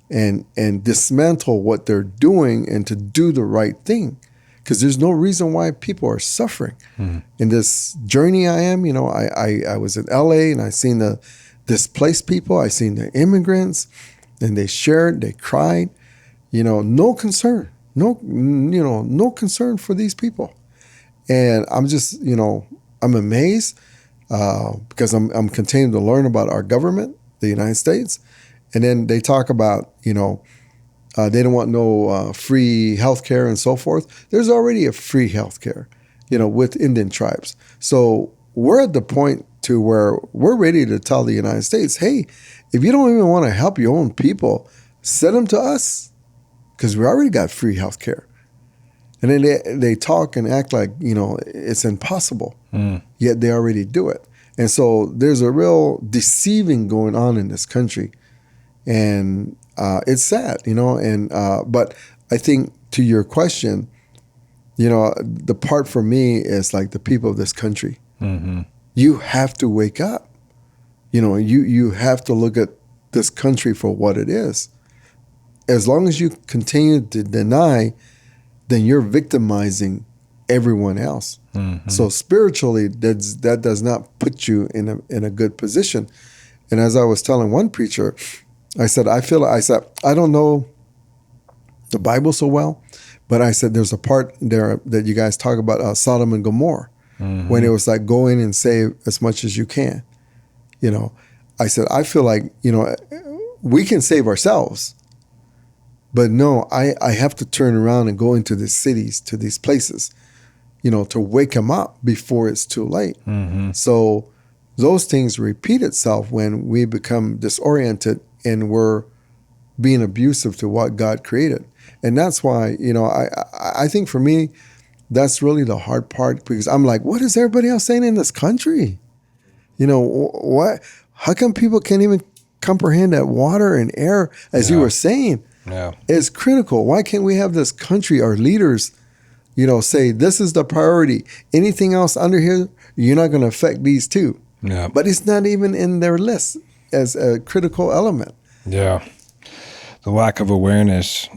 and dismantle what they're doing and to do the right thing. Because there's no reason why people are suffering. In this journey I am, I was in LA and I seen the displaced people, I seen the immigrants, and they shared, they cried, no concern, no concern for these people. And I'm just, I'm amazed because I'm continuing to learn about our government, the United States. And then they talk about, they don't want no free healthcare and so forth. There's already a free healthcare, with Indian tribes. So we're at the point to where we're ready to tell the United States, hey, if you don't even want to help your own people, send them to us because we already got free healthcare. And then they talk and act like, it's impossible, yet they already do it. And so there's a real deceiving going on in this country. And it's sad, but I think to your question, the part for me is like the people of this country. Mm-hmm. You have to wake up. You have to look at this country for what it is. As long as you continue to deny, then you're victimizing everyone else. Mm-hmm. So spiritually, that does not put you in a good position. And as I was telling one preacher, I said, I don't know the Bible so well, but I said, there's a part there that you guys talk about Sodom and Gomorrah. when it was like, go in and save as much as you can. You know, I said, I feel like, you know, we can save ourselves. But no, I have to turn around and go into the cities, to these places, you know, to wake them up before it's too late. So those things repeat itself when we become disoriented and we're being abusive to what God created. And that's why, you know, I think for me, that's really the hard part, because I'm like, what is everybody else saying in this country? You know, what? How come people can't even comprehend that water and air, as you were saying, is critical? Why can't we have this country, our leaders, you know, say this is the priority? Anything else under here, you're not going to affect these two. Yeah. But it's not even in their list as a critical element. Yeah. The lack of awareness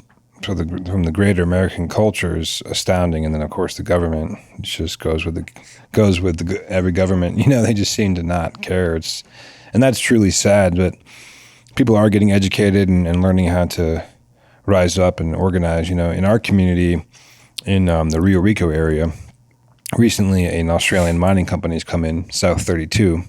from the greater American culture is astounding, and then of course the government just goes with every government. You know, they just seem to not care. And that's truly sad. But people are getting educated and learning how to rise up and organize. You know, in our community, in the Rio Rico area, recently an Australian mining company has come in, South 32.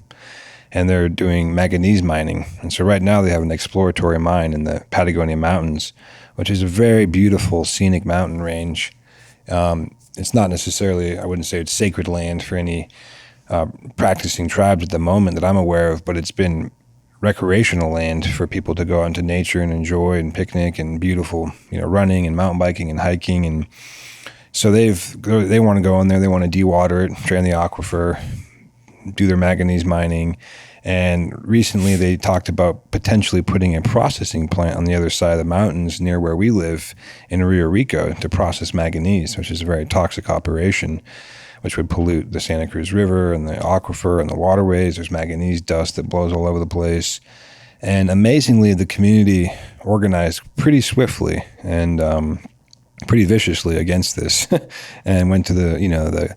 And they're doing manganese mining. And so right now they have an exploratory mine in the Patagonia Mountains, which is a very beautiful scenic mountain range. It's not necessarily, I wouldn't say it's sacred land for any practicing tribes at the moment that I'm aware of, but it's been recreational land for people to go out into nature and enjoy and picnic and beautiful, you know, running and mountain biking and hiking. And so they want to go in there, they want to dewater it, drain the aquifer, do their manganese mining. And recently they talked about potentially putting a processing plant on the other side of the mountains near where we live in Rio Rico to process manganese, which is a very toxic operation, which would pollute the Santa Cruz River and the aquifer and the waterways. There's manganese dust that blows all over the place. And amazingly, the community organized pretty swiftly and pretty viciously against this and went to the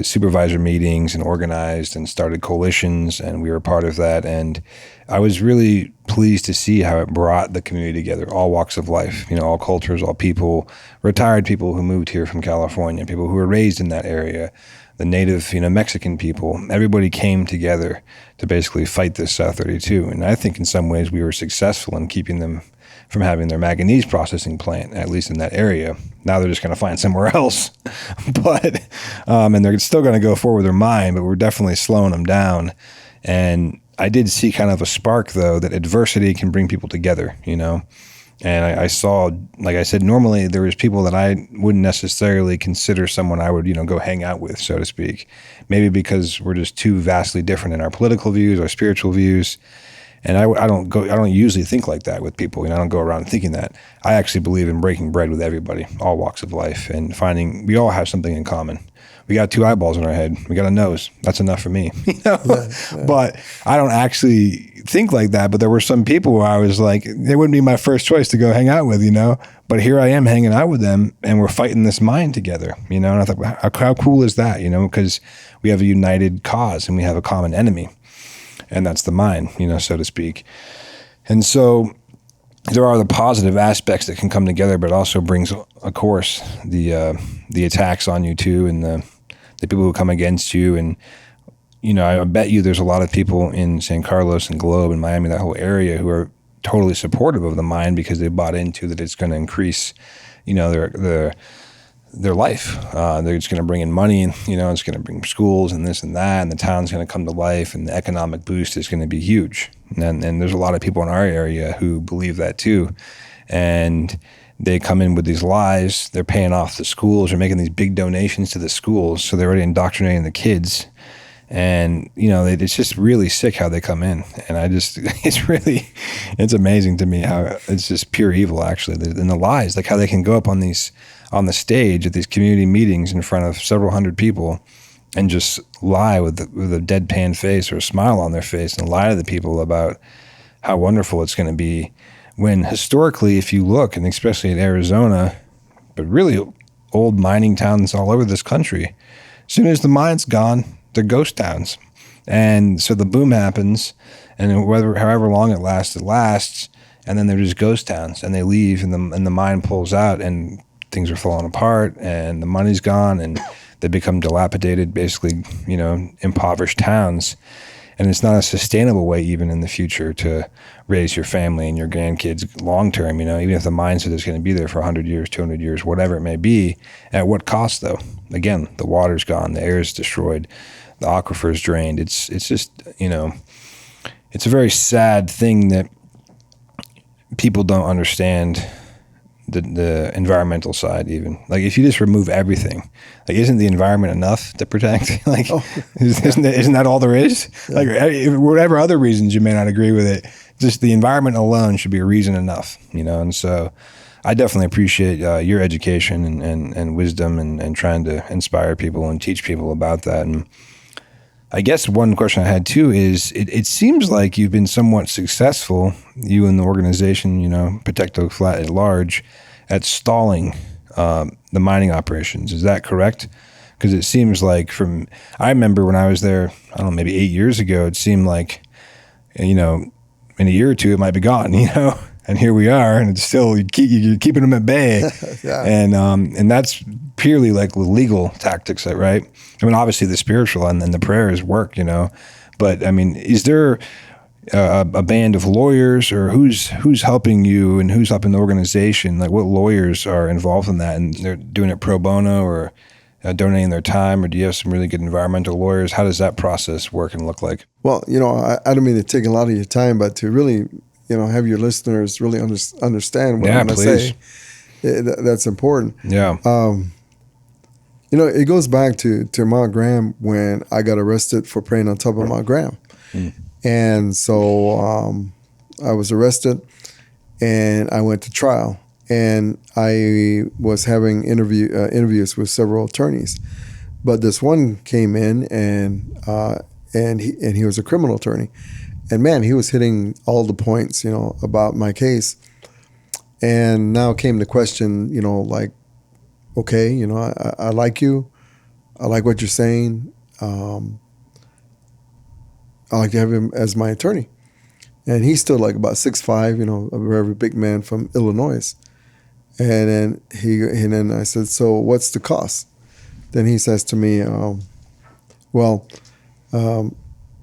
supervisor meetings and organized and started coalitions, and we were part of that. And I was really pleased to see how it brought the community together, all walks of life, you know, all cultures, all people, retired people who moved here from California, people who were raised in that area, the native, you know, Mexican people. Everybody came together to basically fight this South 32. And I think in some ways we were successful in keeping them from having their manganese processing plant, at least in that area. Now they're just going to find somewhere else. But, and they're still going to go forward with their mine, but we're definitely slowing them down. And I did see kind of a spark, though, that adversity can bring people together, you know. And I saw, like I said, normally there was people that I wouldn't necessarily consider someone I would, you know, go hang out with, so to speak. Maybe because we're just too vastly different in our political views, our spiritual views. And I don't usually think like that with people. You know, I don't go around thinking that. I actually believe in breaking bread with everybody, all walks of life, and finding we all have something in common. We got two eyeballs in our head. We got a nose. That's enough for me. You know? Yeah. But I don't actually think like that. But there were some people where I was like, they wouldn't be my first choice to go hang out with, you know. But here I am hanging out with them, and we're fighting this mine together, you know. And I thought, how cool is that, you know? Because we have a united cause and we have a common enemy. And that's the mine, you know, so to speak. And so there are the positive aspects that can come together, but it also brings, of course, the attacks on you too, and the people who come against you. And, you know, I bet you there's a lot of people in San Carlos and Globe and Miami, that whole area, who are totally supportive of the mine because they bought into that it's going to increase, you know, their life. They're just going to bring in money, and, you know, it's going to bring schools and this and that, and the town's going to come to life, and the economic boost is going to be huge. And there's a lot of people in our area who believe that too. And they come in with these lies. They're paying off the schools. They're making these big donations to the schools. So they're already indoctrinating the kids. And, you know, it's just really sick how they come in. And it's amazing to me how it's just pure evil, actually. And the lies, like how they can go up on the stage at these community meetings in front of several hundred people and just lie with a deadpan face or a smile on their face and lie to the people about how wonderful it's going to be. When historically, if you look, and especially in Arizona, but really old mining towns all over this country, as soon as the mine's gone, they're ghost towns. And so the boom happens, and however long it lasts, and then they're just ghost towns, and they leave, and the mine pulls out, and things are falling apart, and the money's gone, and They become dilapidated, basically, impoverished towns. And it's not a sustainable way even in the future to raise your family and your grandkids long term, even if the mindset is going to be there for 100 years, 200 years, whatever it may be. At what cost, though? Again, the water's gone, the air is destroyed, the aquifer's drained. It's just, it's a very sad thing that people don't understand the environmental side even. Like, if you just remove everything, like, isn't the environment enough to protect? Like, isn't that all there is? Like, whatever other reasons you may not agree with it, just the environment alone should be a reason enough, And so I definitely appreciate your education and wisdom and trying to inspire people and teach people about that. And I guess one question I had too is it seems like you've been somewhat successful, you and the organization, Protecto Flat at large, at stalling the mining operations. Is that correct? Because it seems like I remember when I was there, I don't know, maybe 8 years ago, it seemed like, in a year or two it might be gone, And here we are, and it's still you're keeping them at bay, yeah. And that's purely like legal tactics, right? I mean, obviously the spiritual and the prayers work, But I mean, is there a band of lawyers, or who's helping you and who's helping the organization? Like, what lawyers are involved in that, and they're doing it pro bono or donating their time, or do you have some really good environmental lawyers? How does that process work and look like? Well, I don't mean to take a lot of your time, but to really have your listeners really understand what I'm going to say. That's important. Yeah. It goes back to Mount Graham when I got arrested for praying on top of Mount Graham. And so I was arrested and I went to trial. And I was having interviews with several attorneys. But this one came in and he was a criminal attorney. And man, he was hitting all the points, about my case. And now came the question, like, okay, I like you. I like what you're saying. I like to have him as my attorney. And he's still like about 6'5", a very big man from Illinois. And then I said, so what's the cost? Then he says to me,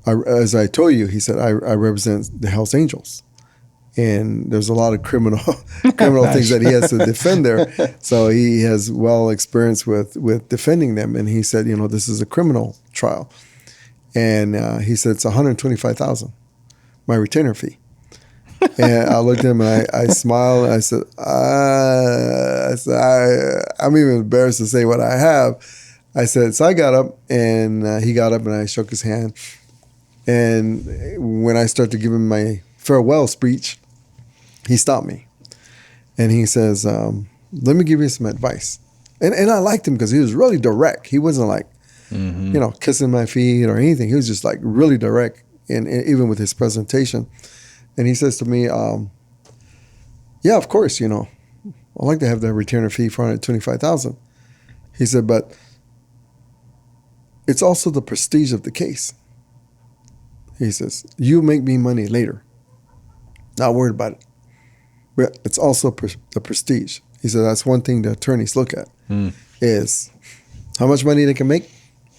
as I told you, he said, I represent the Hells Angels. And there's a lot of criminal things that he has to defend there. So he has well experience with defending them. And he said, this is a criminal trial. And he said, it's $125,000, my retainer fee. And I looked at him and I smiled. And I said, I'm even embarrassed to say what I have. I said, so I got up and he got up and I shook his hand. And when I started to give him my farewell speech, he stopped me. And he says, let me give you some advice. And I liked him because he was really direct. He wasn't like, kissing my feet or anything. He was just like really direct, and even with his presentation. And he says to me, yeah, of course, I'd like to have that retainer fee for $125,000. He said, but it's also the prestige of the case. He says, you make me money later. Not worried about it. But it's also the prestige. He said, that's one thing the attorneys look at is how much money they can make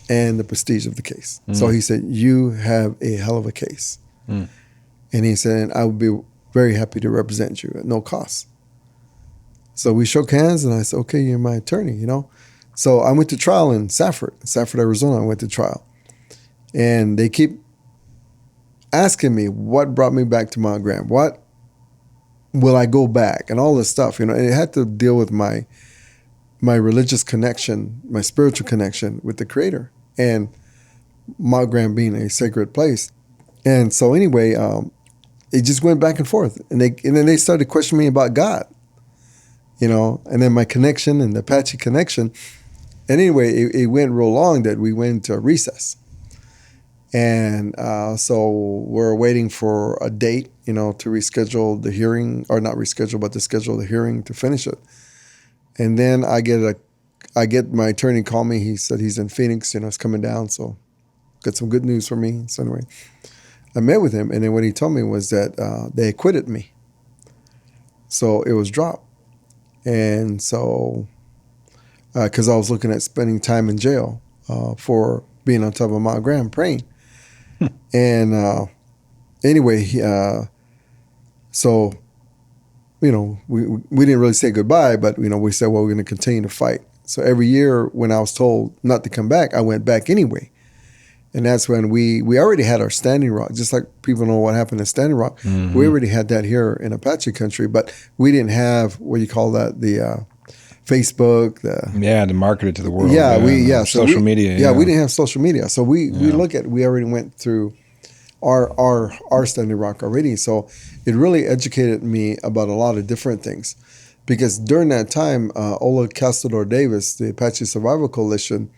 and the prestige of the case. So he said, you have a hell of a case. And he said, I would be very happy to represent you at no cost. So we shook hands and I said, okay, you're my attorney, So I went to trial in Safford, Arizona. I went to trial. And they keep asking me what brought me back to Mount Graham. What will I go back? And all this stuff, it had to deal with my religious connection, my spiritual connection with the Creator, and Mount Graham being a sacred place. And so anyway, it just went back and forth. And then they started questioning me about God, and then my connection and the Apache connection. And anyway, it went real long that we went to recess. And so we're waiting for a date, to reschedule the hearing, or not reschedule, but to schedule the hearing to finish it. And then I get my attorney call me. He said he's in Phoenix, it's coming down. So got some good news for me. So anyway, I met with him. And then what he told me was that they acquitted me. So it was dropped. And so because I was looking at spending time in jail for being on top of Mount Graham praying. And anyway, so, we didn't really say goodbye, but, we said, well, we're going to continue to fight. So every year when I was told not to come back, I went back anyway. And that's when we already had our Standing Rock, just like people know what happened in Standing Rock. Mm-hmm. We already had that here in Apache country, but we didn't have, what do you call that, the Facebook. To market it to the world. Social media. Yeah, we didn't have social media. So we already went through our Standing Rock already. So it really educated me about a lot of different things. Because during that time, Ola Castador Davis, the Apache Survival Coalition,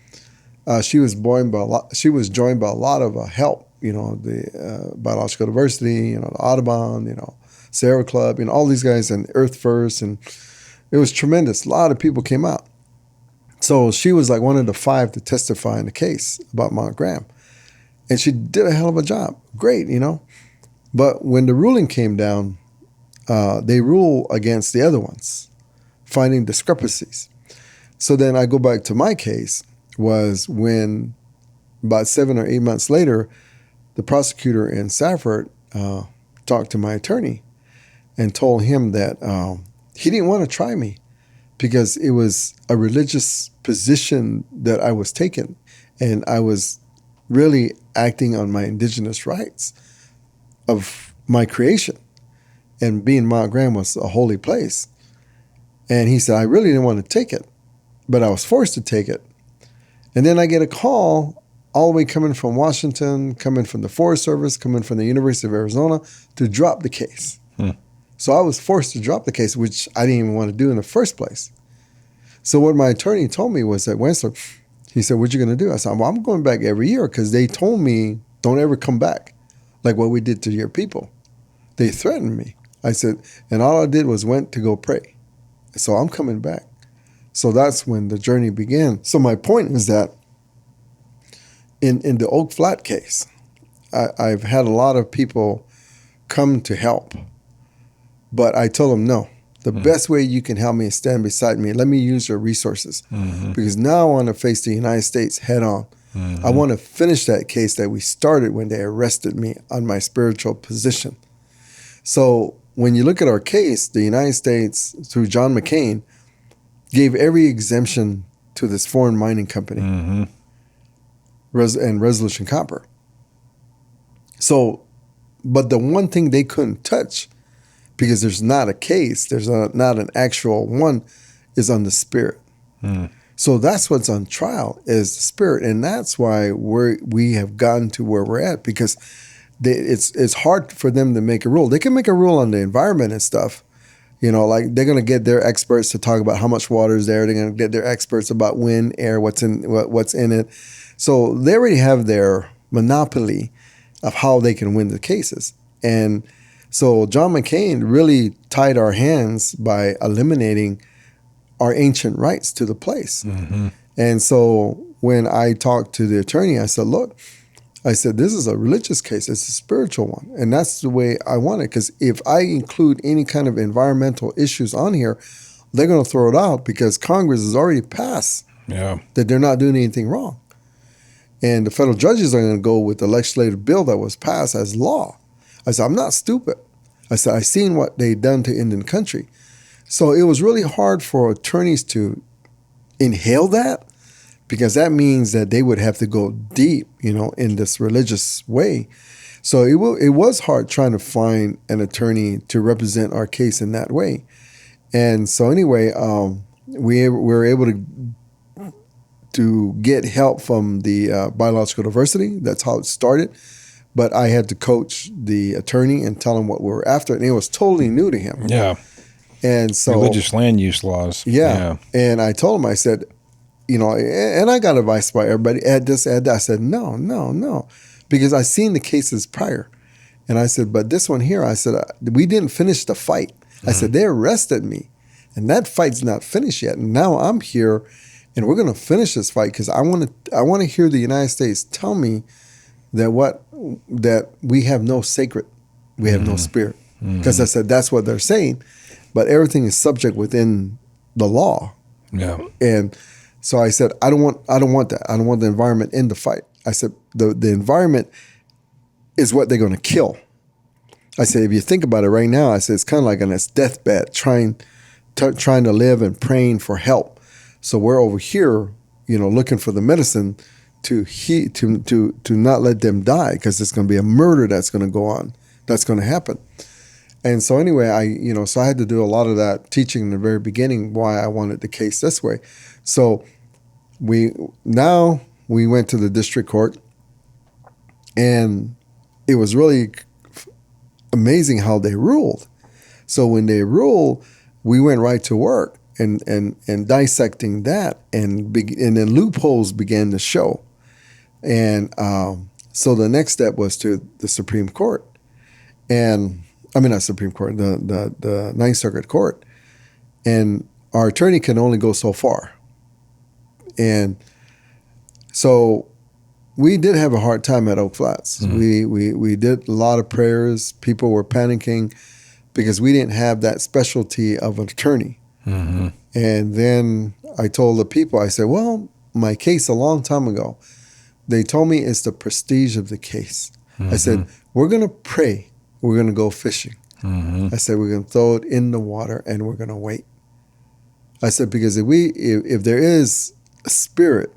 she was joined by a lot of help. The biological diversity, the Audubon, Sierra Club, all these guys, and Earth First, and it was tremendous. A lot of people came out. So she was like one of the 5 to testify in the case about Mount Graham, and she did a hell of a job. Great, But when the ruling came down, they rule against the other ones, finding discrepancies. So then I go back to my case, was when about 7 or 8 months later, the prosecutor in Safford talked to my attorney and told him that he didn't want to try me because it was a religious position that I was taking, and I was really acting on my indigenous rights of my creation. And being Mount Graham was a holy place. And he said, I really didn't want to take it, but I was forced to take it. And then I get a call all the way coming from Washington, coming from the Forest Service, coming from the University of Arizona to drop the case. So I was forced to drop the case, which I didn't even want to do in the first place. So what my attorney told me was that, Wendsler, he said, what you going to do? I said, well, I'm going back every year because they told me don't ever come back like what we did to your people. They threatened me. I said, and all I did was went to go pray. So I'm coming back. So that's when the journey began. So my point is that in the Oak Flat case, I've had a lot of people come to help. But I told them, no, the best way you can help me is stand beside me. Let me use your resources. Because now I want to face the United States head on. I want to finish that case that we started when they arrested me on my spiritual position. So when you look at our case, the United States, through John McCain, gave every exemption to this foreign mining company and Resolution Copper. So, but the one thing they couldn't touch, because there's not a case, there's not an actual one, is on the spirit. So that's what's on trial, is the spirit. And that's why we have gotten to where we're at, because it's hard for them to make a rule. They can make a rule on the environment and stuff. Like they're going to get their experts to talk about how much water is there. They're going to get their experts about wind, air, what's in it. So they already have their monopoly of how they can win the cases. And so John McCain really tied our hands by eliminating our ancient rights to the place. And so when I talked to the attorney, I said, look, this is a religious case. It's a spiritual one. And that's the way I want it. Because if I include any kind of environmental issues on here, they're going to throw it out because Congress has already passed that they're not doing anything wrong. And the federal judges are going to go with the legislative bill that was passed as law. I said, I'm not stupid. I said, I seen what they done to Indian country. So it was really hard for attorneys to inhale that, because that means that they would have to go deep, in this religious way. So it was hard trying to find an attorney to represent our case in that way. And so anyway, we were able to get help from the biological diversity. That's how it started. But I had to coach the attorney and tell him what we were after. And it was totally new to him. Yeah. And so religious land use laws. Yeah. And I told him, I said, and I got advice by everybody, add this, add that. I said, no. Because I seen the cases prior. And I said, but this one here, I said, we didn't finish the fight. I said, they arrested me. And that fight's not finished yet. And now I'm here, and we're going to finish this fight because I want to hear the United States tell me that we have no sacred, we have no spirit. Because I said, that's what they're saying. But everything is subject within the law. Yeah. And So I said, I don't want that. I don't want the environment in the fight. I said, the environment is what they're going to kill. I said, if you think about it right now, I said, it's kind of like on its deathbed, trying to live and praying for help. So we're over here, looking for the medicine to not let them die, because it's going to be a murder that's going to go on, that's going to happen. And so anyway, so I had to do a lot of that teaching in the very beginning why I wanted the case this way. So we went to the district court, and it was really amazing how they ruled. So when they ruled, we went right to work and dissecting that, and then loopholes began to show. And so the next step was to the Supreme Court, and I mean not Supreme Court, the Ninth Circuit Court, and our attorney can only go so far. And so we did have a hard time at Oak Flats. Mm-hmm. We did a lot of prayers. People were panicking because we didn't have that specialty of an attorney. Mm-hmm. And then I told the people, I said, well, my case a long time ago, they told me it's the prestige of the case. Mm-hmm. I said, we're going to pray. We're going to go fishing. Mm-hmm. I said, we're going to throw it in the water and we're going to wait. I said, because if there is a spirit,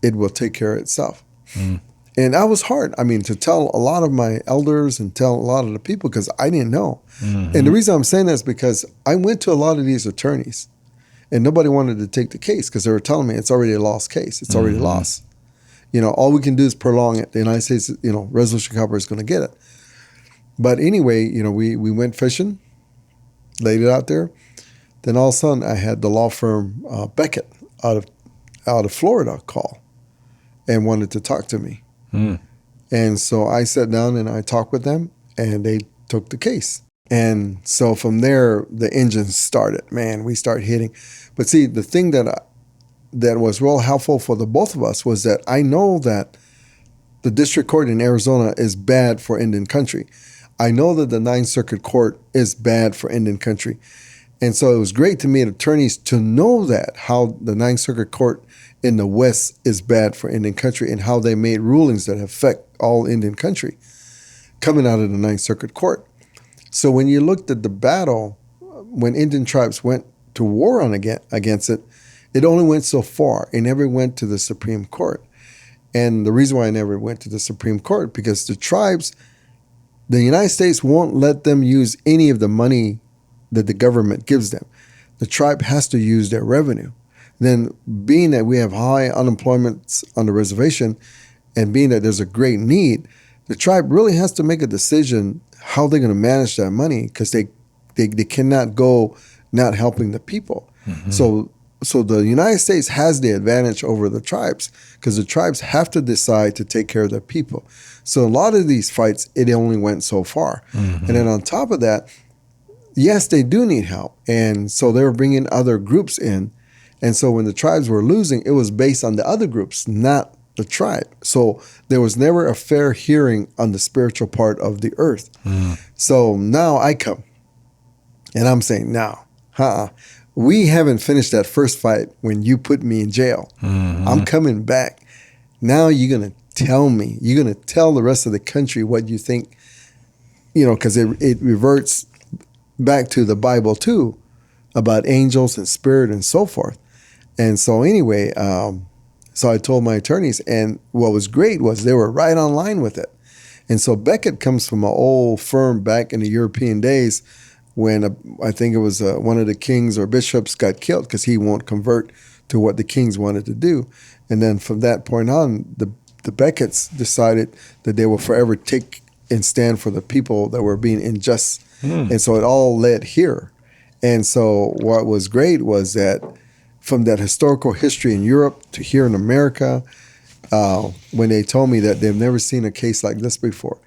it will take care of itself. Mm. And that was hard. I mean, to tell a lot of my elders and tell a lot of the people, because I didn't know. Mm-hmm. And the reason I'm saying that is because I went to a lot of these attorneys and nobody wanted to take the case because they were telling me it's already a lost case. It's already lost. All we can do is prolong it. The United States, Resolution Copper is going to get it. But anyway, we went fishing, laid it out there. Then all of a sudden I had the law firm Beckett out of Florida call and wanted to talk to me. Mm. And so I sat down and I talked with them, and they took the case. And so from there, the engine started. Man, we started hitting. But see, the thing that was real helpful for the both of us was that I know that the district court in Arizona is bad for Indian country. I know that the Ninth Circuit Court is bad for Indian country. And so it was great to meet attorneys to know that, how the Ninth Circuit Court in the West is bad for Indian country and how they made rulings that affect all Indian country coming out of the Ninth Circuit Court. So when you looked at the battle, when Indian tribes went to war against it, it only went so far. It never went to the Supreme Court. And the reason why I never went to the Supreme Court, because the tribes, the United States won't let them use any of the money that the government gives them. The tribe has to use their revenue. Then being that we have high unemployment on the reservation and being that there's a great need, the tribe really has to make a decision how they're going to manage that money, because they cannot go not helping the people. Mm-hmm. So the United States has the advantage over the tribes because the tribes have to decide to take care of their people. So a lot of these fights, it only went so far. Mm-hmm. And then on top of that, yes, they do need help. And so they were bringing other groups in. And so when the tribes were losing, it was based on the other groups, not the tribe. So there was never a fair hearing on the spiritual part of the earth. Mm. So now I come and I'm saying, now, we haven't finished that first fight when you put me in jail. Mm-hmm. I'm coming back. Now you're going to tell me, you're going to tell the rest of the country what you think, because it reverts back to the Bible too, about angels and spirit and so forth. And so anyway, so I told my attorneys, and what was great was they were right on line with it. And so Beckett comes from an old firm back in the European days when I think it was one of the kings or bishops got killed because he won't convert to what the kings wanted to do. And then from that point on, the Becketts decided that they will forever take and stand for the people that were being unjust. Mm. And so it all led here. And so what was great was that from that historical history in Europe to here in America, when they told me that they've never seen a case like this before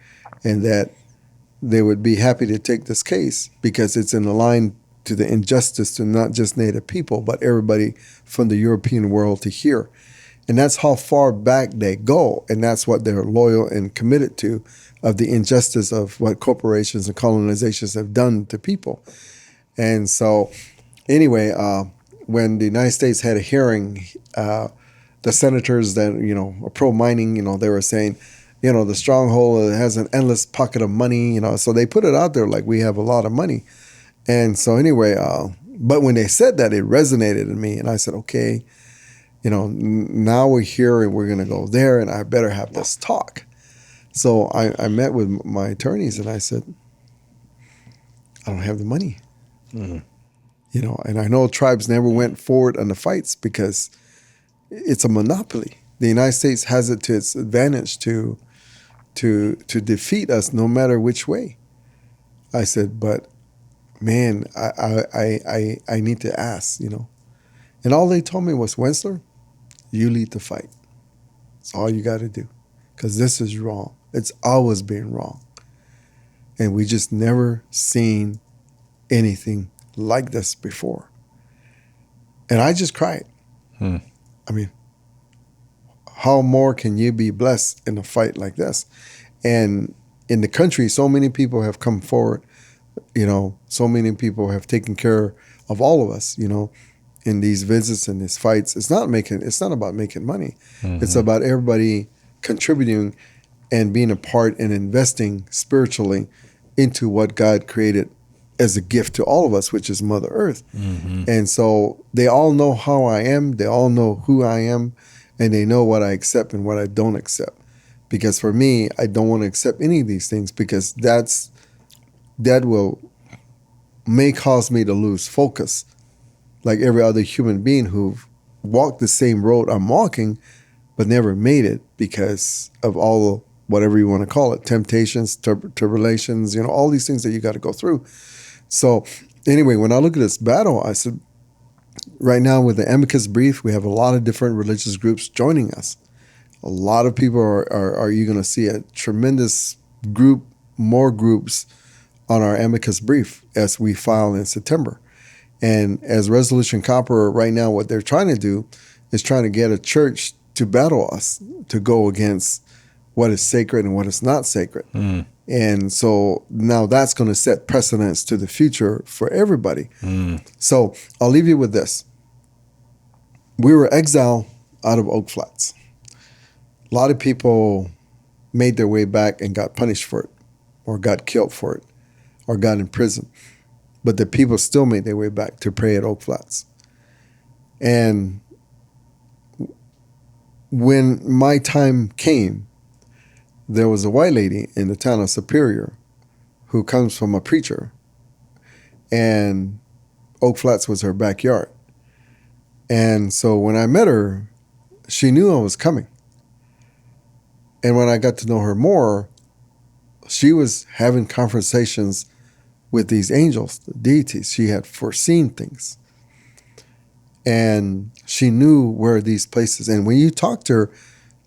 and that they would be happy to take this case because it's in line to the injustice to not just Native people, but everybody from the European world to here. And that's how far back they go. And that's what they're loyal and committed to, of the injustice of what corporations and colonizations have done to people. And so anyway, when the United States had a hearing, the senators that, are pro-mining, they were saying, the stronghold has an endless pocket of money, so they put it out there like we have a lot of money. And so anyway, but when they said that, it resonated in me. And I said, okay, now we're here and we're going to go there and I better have this talk. So I met with my attorneys and I said, I don't have the money. And I know tribes never went forward on the fights because it's a monopoly. The United States has it to its advantage to defeat us no matter which way. I said, but man, I need to ask, And all they told me was, Wendsler, you lead the fight. That's all you got to do. Because this is wrong. It's always been wrong. And we just never seen anything like this before. And I just cried. I mean, how more can you be blessed in a fight like this? And in the country, so many people have come forward. So many people have taken care of all of us, in these visits and these fights. It's not about making money. It's about everybody contributing and being a part and investing spiritually into what God created as a gift to all of us, which is Mother Earth. And so they all know how I am. They all know who I am, and they know what I accept and what I don't accept. Because for me, I don't want to accept any of these things because that may cause me to lose focus, like every other human being who walked the same road I'm walking, but never made it because of all, whatever you want to call it, temptations, tribulations, all these things that you got to go through. So anyway, when I look at this battle, I said, right now with the amicus brief, we have a lot of different religious groups joining us. A lot of people are you going to see a tremendous group, more groups on our amicus brief as we file in September. And as Resolution Copper right now, what they're trying to do is trying to get a church to battle us, to go against what is sacred and what is not sacred. And so now that's going to set precedents to the future for everybody. So I'll leave you with this. We were exiled out of Oak Flats. A lot of people made their way back and got punished for it, or got killed for it, or got in prison. But the people still made their way back to pray at Oak Flats. And when my time came, there was a white lady in the town of Superior who comes from a preacher. And Oak Flats was her backyard. And so when I met her, she knew I was coming. And when I got to know her more, she was having conversations with these angels, the deities. She had foreseen things. And she knew where these places, and when you talk to her,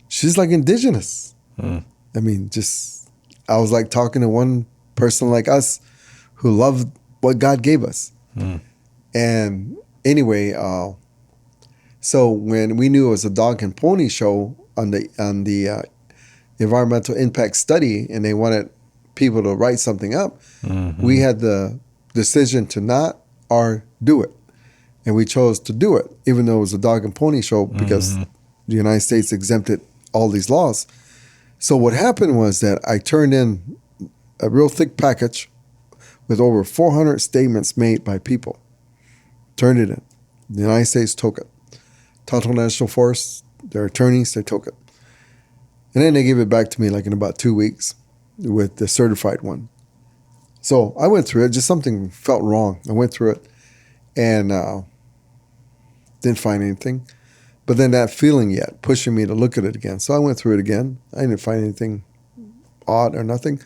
she's like indigenous. I mean, I was like talking to one person like us who loved what God gave us. And anyway, so when we knew it was a dog and pony show on the environmental impact study, and they wanted people to write something up, we had the decision to not or do it. And we chose to do it, even though it was a dog and pony show, because the United States exempted all these laws. So what happened was that I turned in a real thick package with over 400 statements made by people. Turned it in. The United States took it. Tonto National Forest, their attorneys, they took it. And then they gave it back to me like in about 2 weeks with the certified one. So I went through it. Just something felt wrong. I went through it and didn't find anything. But then that feeling yet pushing me to look at it again. So I went through it again. I didn't find anything odd or nothing.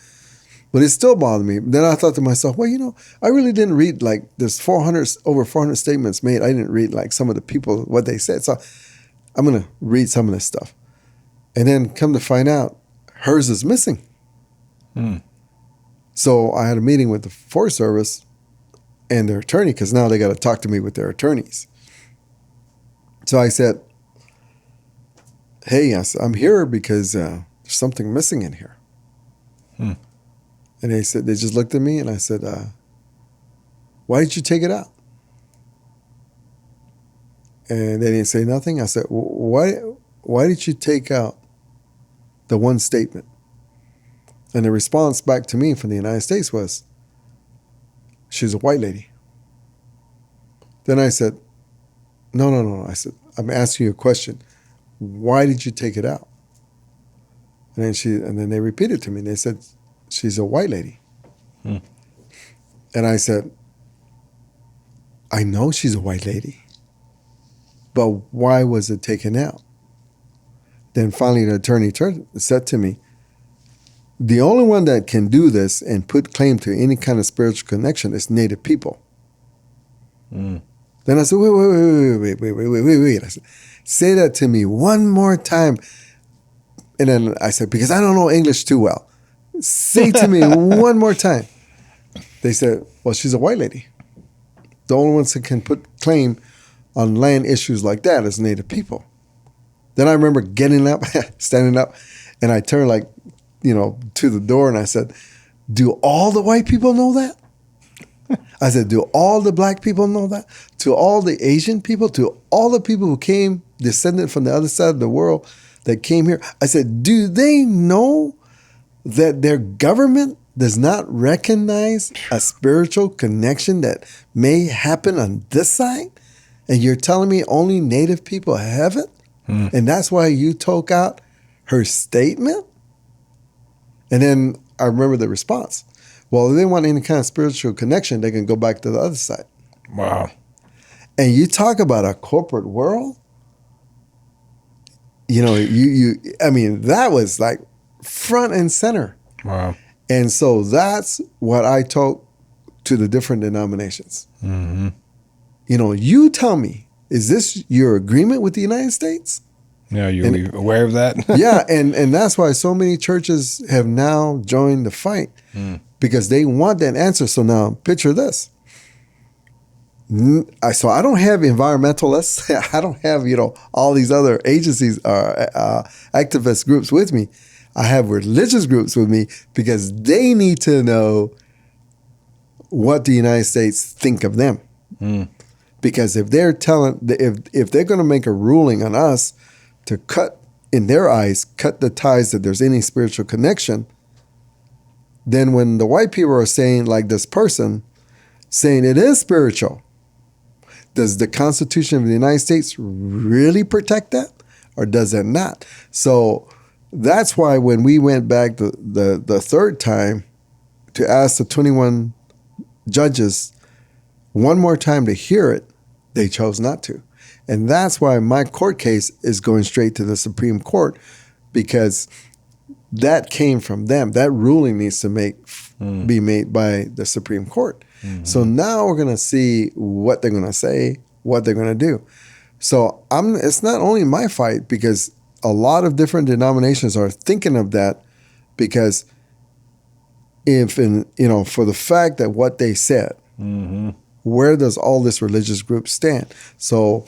But it still bothered me. Then I thought to myself, well, I really didn't read, like, there's over 400 statements made. I didn't read, like, some of the people, what they said. So I'm going to read some of this stuff. And then come to find out, hers is missing. So I had a meeting with the Forest Service and their attorney, because now they got to talk to me with their attorneys. So I said, hey, I'm here because there's something missing in here. And they just looked at me and I said, why did you take it out? And they didn't say nothing. I said, why did you take out the one statement? And the response back to me from the United States was, she's a white lady. Then I said, no. I said, I'm asking you a question. Why did you take it out? And then they repeated to me. They said, she's a white lady. And I said, I know she's a white lady, but why was it taken out? Then finally the attorney said to me, the only one that can do this and put claim to any kind of spiritual connection is Native people. Then I said, wait. I said, say that to me one more time. And then I said, because I don't know English too well. Say to me one more time. They said, well, she's a white lady. The only ones that can put claim on land issues like that is Native people. Then I remember getting up, standing up, and I turned to the door and I said, do all the white people know that? I said, do all the black people know that? To all the Asian people, to all the people who came, descended from the other side of the world that came here. I said, do they know that their government does not recognize a spiritual connection that may happen on this side? And you're telling me only Native people have it? And that's why you took out her statement? And then I remember the response. Well, if they want any kind of spiritual connection, they can go back to the other side. Wow. And you talk about a corporate world? That was like front and center. Wow. And so that's what I told to the different denominations. You tell me, is this your agreement with the United States? Yeah, are you aware of that? Yeah, and that's why so many churches have now joined the fight because they want that answer. So now picture this. So I don't have environmentalists. I don't have, all these other agencies or activist groups with me. I have religious groups with me because they need to know what the United States think of them. Because if they're if they're going to make a ruling on us to cut, in their eyes, cut the ties that there's any spiritual connection, then when the white people are saying, like this person, saying it is spiritual, does the Constitution of the United States really protect that, or does it not? So that's why when we went back the third time to ask the 21 judges one more time to hear it, they chose not to. And that's why my court case is going straight to the Supreme Court, because that came from them. That ruling needs to be made by the Supreme Court. So now we're going to see what they're going to say, what they're going to do. So it's not only my fight, because a lot of different denominations are thinking of that, because for the fact that what they said, where does all this religious group stand? So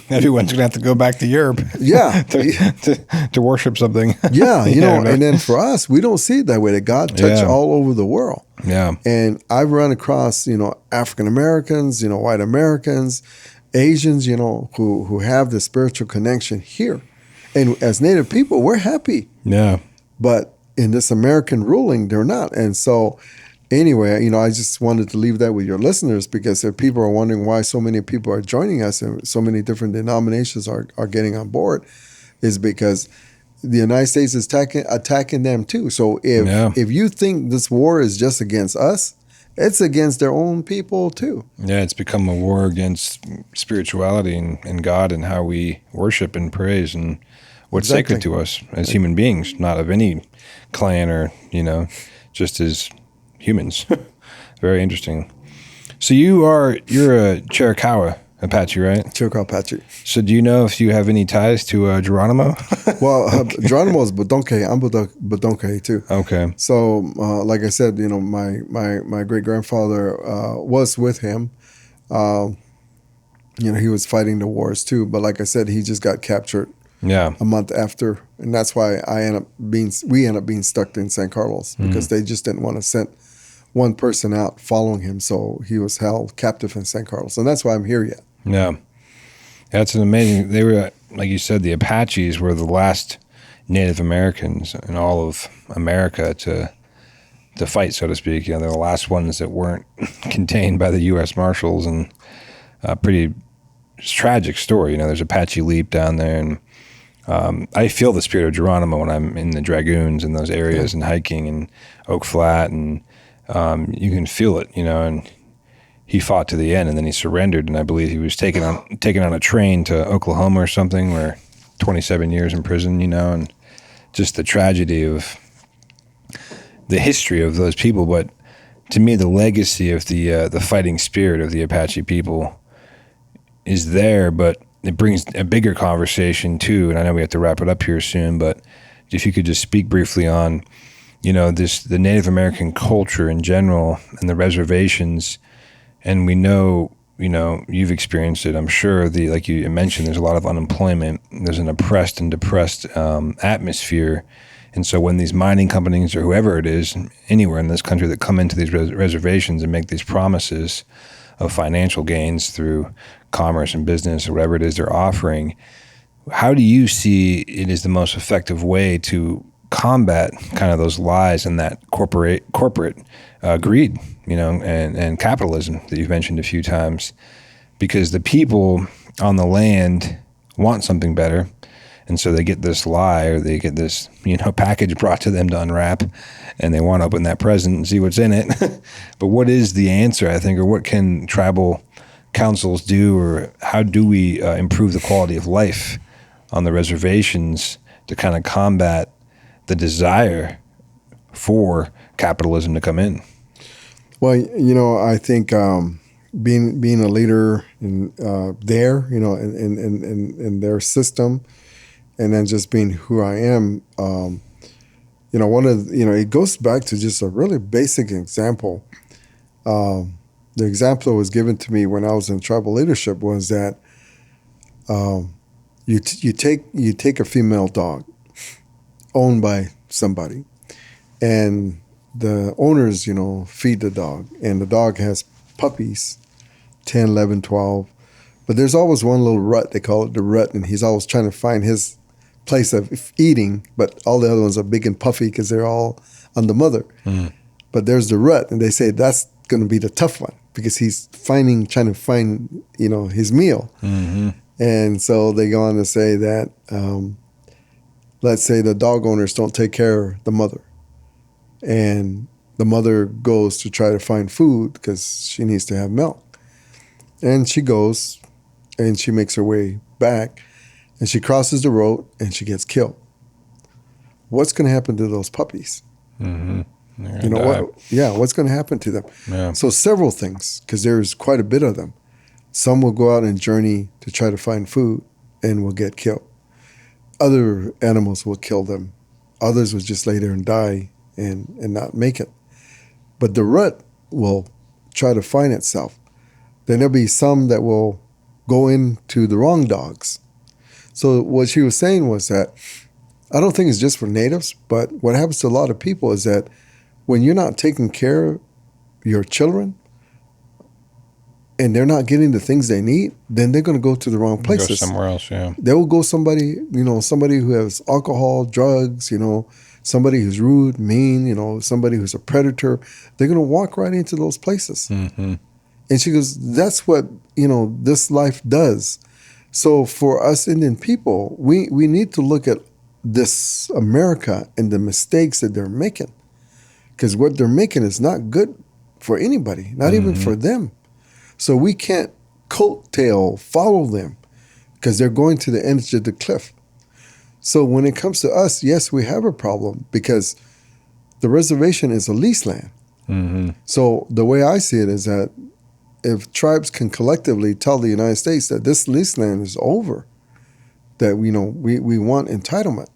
everyone's going to have to go back to Europe. Yeah. to worship something. Yeah. And then for us, we don't see it that way, that God touched all over the world. Yeah. And I've run across, African Americans, white Americans, Asians, who have the spiritual connection here. And as Native people, we're happy. Yeah. But in this American ruling, they're not. And so anyway, I just wanted to leave that with your listeners, because if people are wondering why so many people are joining us and so many different denominations are getting on board, is because the United States is attacking them too. So if you think this war is just against us, it's against their own people too. Yeah, it's become a war against spirituality and God and how we worship and praise and what's sacred to us as human beings, not of any clan or, just as humans. Very interesting. So you're a Chiricahua Apache, right? Chiricahua Apache. So do you know if you have any ties to Geronimo? Well, Geronimo is Budonke. I'm Budonke too. Okay. So, like I said, my great grandfather was with him. He was fighting the wars too. But like I said, he just got captured. Yeah. A month after, and that's why we end up being stuck in San Carlos, because they just didn't want to send one person out following him, so he was held captive in San Carlos, and that's why I'm here yet. Yeah. That's an amazing. They were, like you said, the Apaches were the last Native Americans in all of America to fight, so to speak. They're the last ones that weren't contained by the U.S. Marshals, and a pretty tragic story. There's Apache Leap down there, and I feel the spirit of Geronimo when I'm in the Dragoons in those areas and hiking and Oak Flat, and you can feel it, and he fought to the end, and then he surrendered, and I believe he was taken on a train to Oklahoma or something, where 27 years in prison, and just the tragedy of the history of those people. But to me, the legacy of the fighting spirit of the Apache people is there, but it brings a bigger conversation too. And I know we have to wrap it up here soon, but if you could just speak briefly on, the Native American culture in general and the reservations. And we know, you've experienced it, I'm sure. Like you mentioned, there's a lot of unemployment. There's an oppressed and depressed atmosphere. And so when these mining companies or whoever it is anywhere in this country that come into these reservations and make these promises of financial gains through commerce and business or whatever it is they're offering, how do you see it is the most effective way to combat kind of those lies and that corporate greed, and capitalism that you've mentioned a few times? Because the people on the land want something better, and so they get this lie, or they get this package brought to them to unwrap, and they want to open that present and see what's in it. But what is the answer, I think, or what can tribal councils do, or how do we improve the quality of life on the reservations to kind of combat the desire for capitalism to come in? Well, I think being a leader in there, in their system, and then just being who I am, one of it goes back to just a really basic example. The example that was given to me when I was in tribal leadership was that you take a female dog owned by somebody, and the owners, feed the dog, and the dog has puppies, 10, 11, 12, but there's always one little rut, they call it the rut, and he's always trying to find his place of eating, but all the other ones are big and puffy because they're all on the mother. But there's the rut, and they say that's going to be the tough one because he's trying to find, his meal. And so they go on to say that, let's say the dog owners don't take care of the mother, and the mother goes to try to find food because she needs to have milk. And she goes and she makes her way back, and she crosses the road and she gets killed. What's going to happen to those puppies? What's going to happen to them? Yeah. So several things, because there's quite a bit of them. Some will go out and journey to try to find food and will get killed. Other animals will kill them. Others will just lay there and die and not make it. But the rut will try to find itself. Then there'll be some that will go into the wrong dogs. So what she was saying was that I don't think it's just for natives, but what happens to a lot of people is that when you're not taking care of your children and they're not getting the things they need, then they're going to go to the wrong places. Go somewhere else, yeah. They will go somebody who has alcohol, drugs, somebody who's rude, mean, somebody who's a predator. They're going to walk right into those places. And she goes, that's what, this life does. So for us Indian people, we need to look at this America and the mistakes that they're making. Because what they're making is not good for anybody, not even for them. So we can't follow them because they're going to the edge of the cliff. So when it comes to us, yes, we have a problem because the reservation is a lease land. So the way I see it is that if tribes can collectively tell the United States that this lease land is over, that we want entitlement.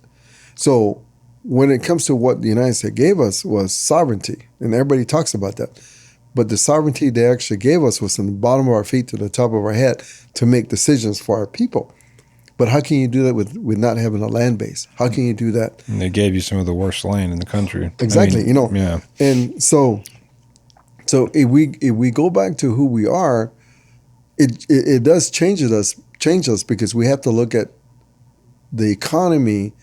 So when it comes to what the United States gave us was sovereignty, and everybody talks about that. But the sovereignty they actually gave us was from the bottom of our feet to the top of our head to make decisions for our people. But how can you do that with not having a land base? How can you do that? And they gave you some of the worst land in the country. Exactly, Yeah. And so if we go back to who we are, it does change change us because we have to look at the economy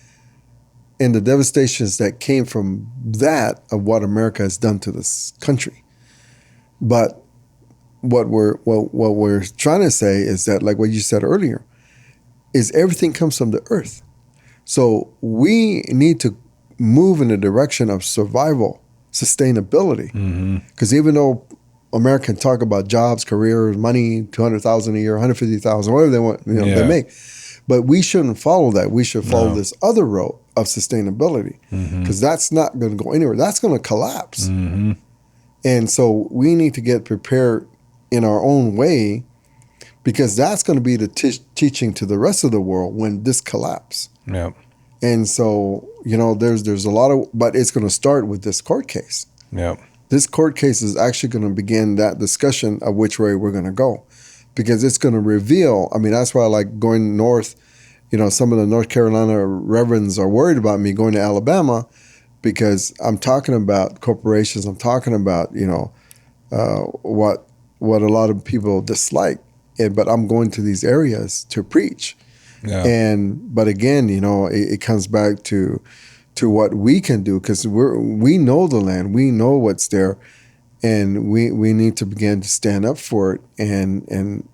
and the devastations that came from that of what America has done to this country. But what we're trying to say is that, like what you said earlier, is everything comes from the earth. So we need to move in the direction of survival, sustainability. Because even though America can talk about jobs, careers, money, $200,000 a year, $150,000, whatever they want, they make, but we shouldn't follow that. We should follow this other road of sustainability, because that's not going to go anywhere. That's going to collapse. And so we need to get prepared in our own way, because that's going to be the teaching to the rest of the world when this collapse. Yeah. And so, there's a lot of, but it's going to start with this court case. Yeah. This court case is actually going to begin that discussion of which way we're going to go, because it's going to reveal. I mean, that's why I like going north. Some of the North Carolina reverends are worried about me going to Alabama, because I'm talking about corporations. I'm talking about, what a lot of people dislike. But I'm going to these areas to preach. Yeah. But again, it comes back to what we can do, because we know the land, we know what's there, and we need to begin to stand up for it and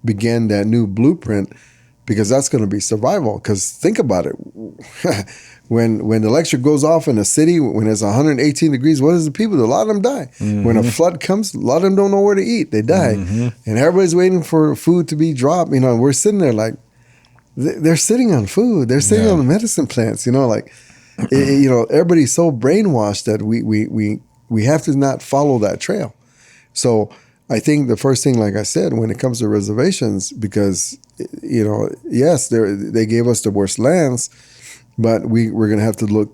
begin that new blueprint, because that's going to be survival. Because think about it, when the electric goes off in a city, when it's 118 degrees, what does the people do? A lot of them die. When a flood comes, a lot of them don't know where to eat. They die. And everybody's waiting for food to be dropped. We're sitting there like, they're sitting on food. They're sitting on medicine plants. Everybody's so brainwashed that we have to not follow that trail. So I think the first thing, like I said, when it comes to reservations, because, yes, they gave us the worst lands, but we're going to have to look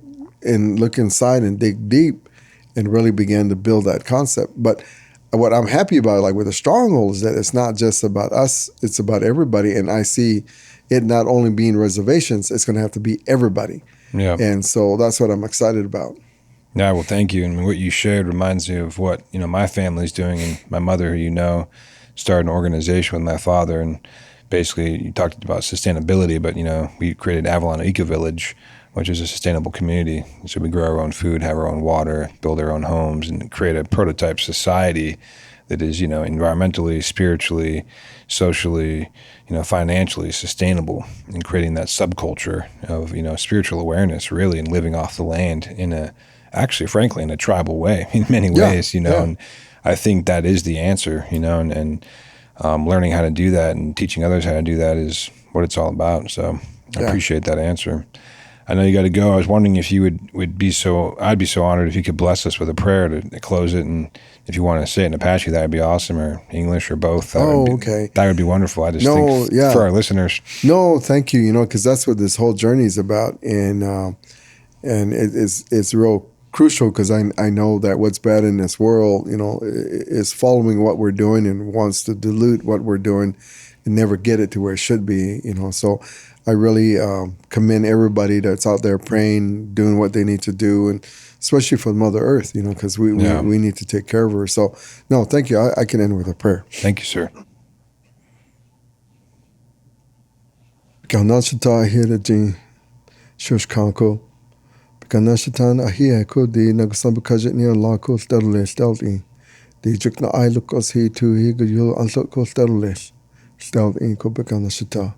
inside and dig deep and really begin to build that concept. But what I'm happy about, like with the Stronghold, is that it's not just about us, it's about everybody. And I see it not only being reservations, it's going to have to be everybody. Yeah. And so that's what I'm excited about. Yeah, well, thank you. And what you shared reminds me of what, my family's doing. And my mother, who started an organization with my father. And basically, you talked about sustainability, but, we created Avalon Eco Village, which is a sustainable community. So we grow our own food, have our own water, build our own homes, and create a prototype society that is, environmentally, spiritually, socially, financially sustainable, and creating that subculture of, spiritual awareness, really, and living off the land frankly, in a tribal way, in many ways, and I think that is the answer, and learning how to do that and teaching others how to do that is what it's all about. So I appreciate that answer. I know you got to go. I was wondering if you would be so, I'd be so honored if you could bless us with a prayer to close it. And if you want to say it in Apache, that would be awesome, or English, or both. Okay. That would be wonderful. I just think for our listeners. No, thank you. Because that's what this whole journey is about. And it's real crucial, because I know that what's bad in this world, is following what we're doing and wants to dilute what we're doing and never get it to where it should be, So I really commend everybody that's out there praying, doing what they need to do, and especially for Mother Earth, because we need to take care of her. So, no, thank you. I can end with a prayer. Thank you, sir. Ganashata Hirajin Shushkanko. Ganashatan Ahiako, the Nagasambakajit near Lako Sterles Stelti. The Jukna Ilukos he to Higul Aloko Sterles Stelti Kobeganashata.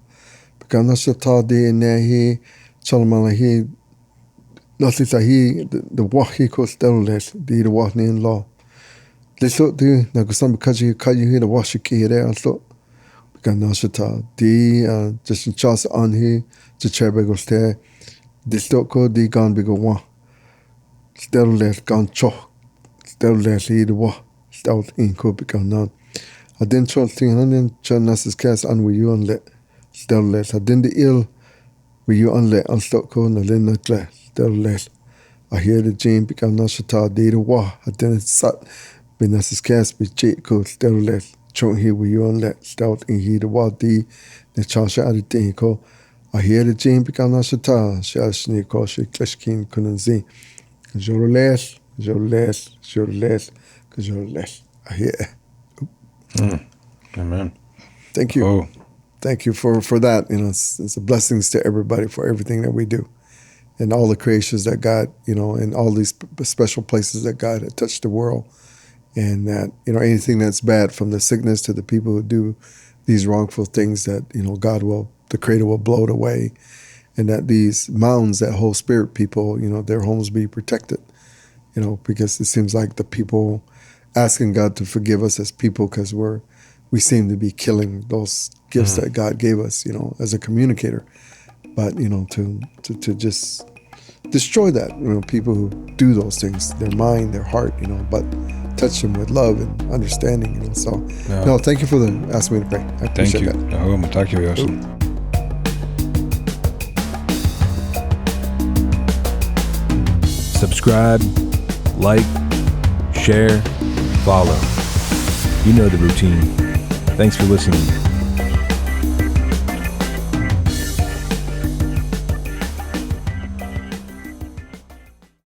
Ganashata de Nehi Chalmalahi Latitahi, the Wahi Costelles, the Wahni law. They thought the Nagasambakaji Kayu, the Washiki, there, and thought Ganashata, the just in chance on he, the Chebegoste, the Stoko, the Ganbigo one. Stelles Gancho, Stelles, he the Wah, Stout in Kobeganan. I didn't trust thing, and then Chanas's cast on with you and let. Stelles, I didn't ill with you unlet on Stockholm, and then not glass, Stelles. I hear the Jane become Nashata, de the Wah, I didn't sat, but Nas's cast with Jacob, Stelles, chunk here with you unlet, stout in here the Wah, the Chasha at the thing called. I hear the Jane become Nashata, shall sneak or she clash king couldn't see. Jorles, I hear. Amen. Thank you. Oh, thank you for that. It's a blessings to everybody for everything that we do, and all the creations that God, and all these special places that God had touched the world, and that anything that's bad, from the sickness to the people who do these wrongful things, that God will, the Creator will blow it away, and that these mountains that hold spirit people, their homes be protected. Because it seems like the people asking God to forgive us as people, because we seem to be killing those gifts that God gave us, as a communicator. But to just destroy that, people who do those things, their mind, their heart, but touch them with love and understanding. So no, thank you for asking me to pray. I appreciate that. Thank you. Subscribe, like, share, follow. You know the routine. Thanks for listening.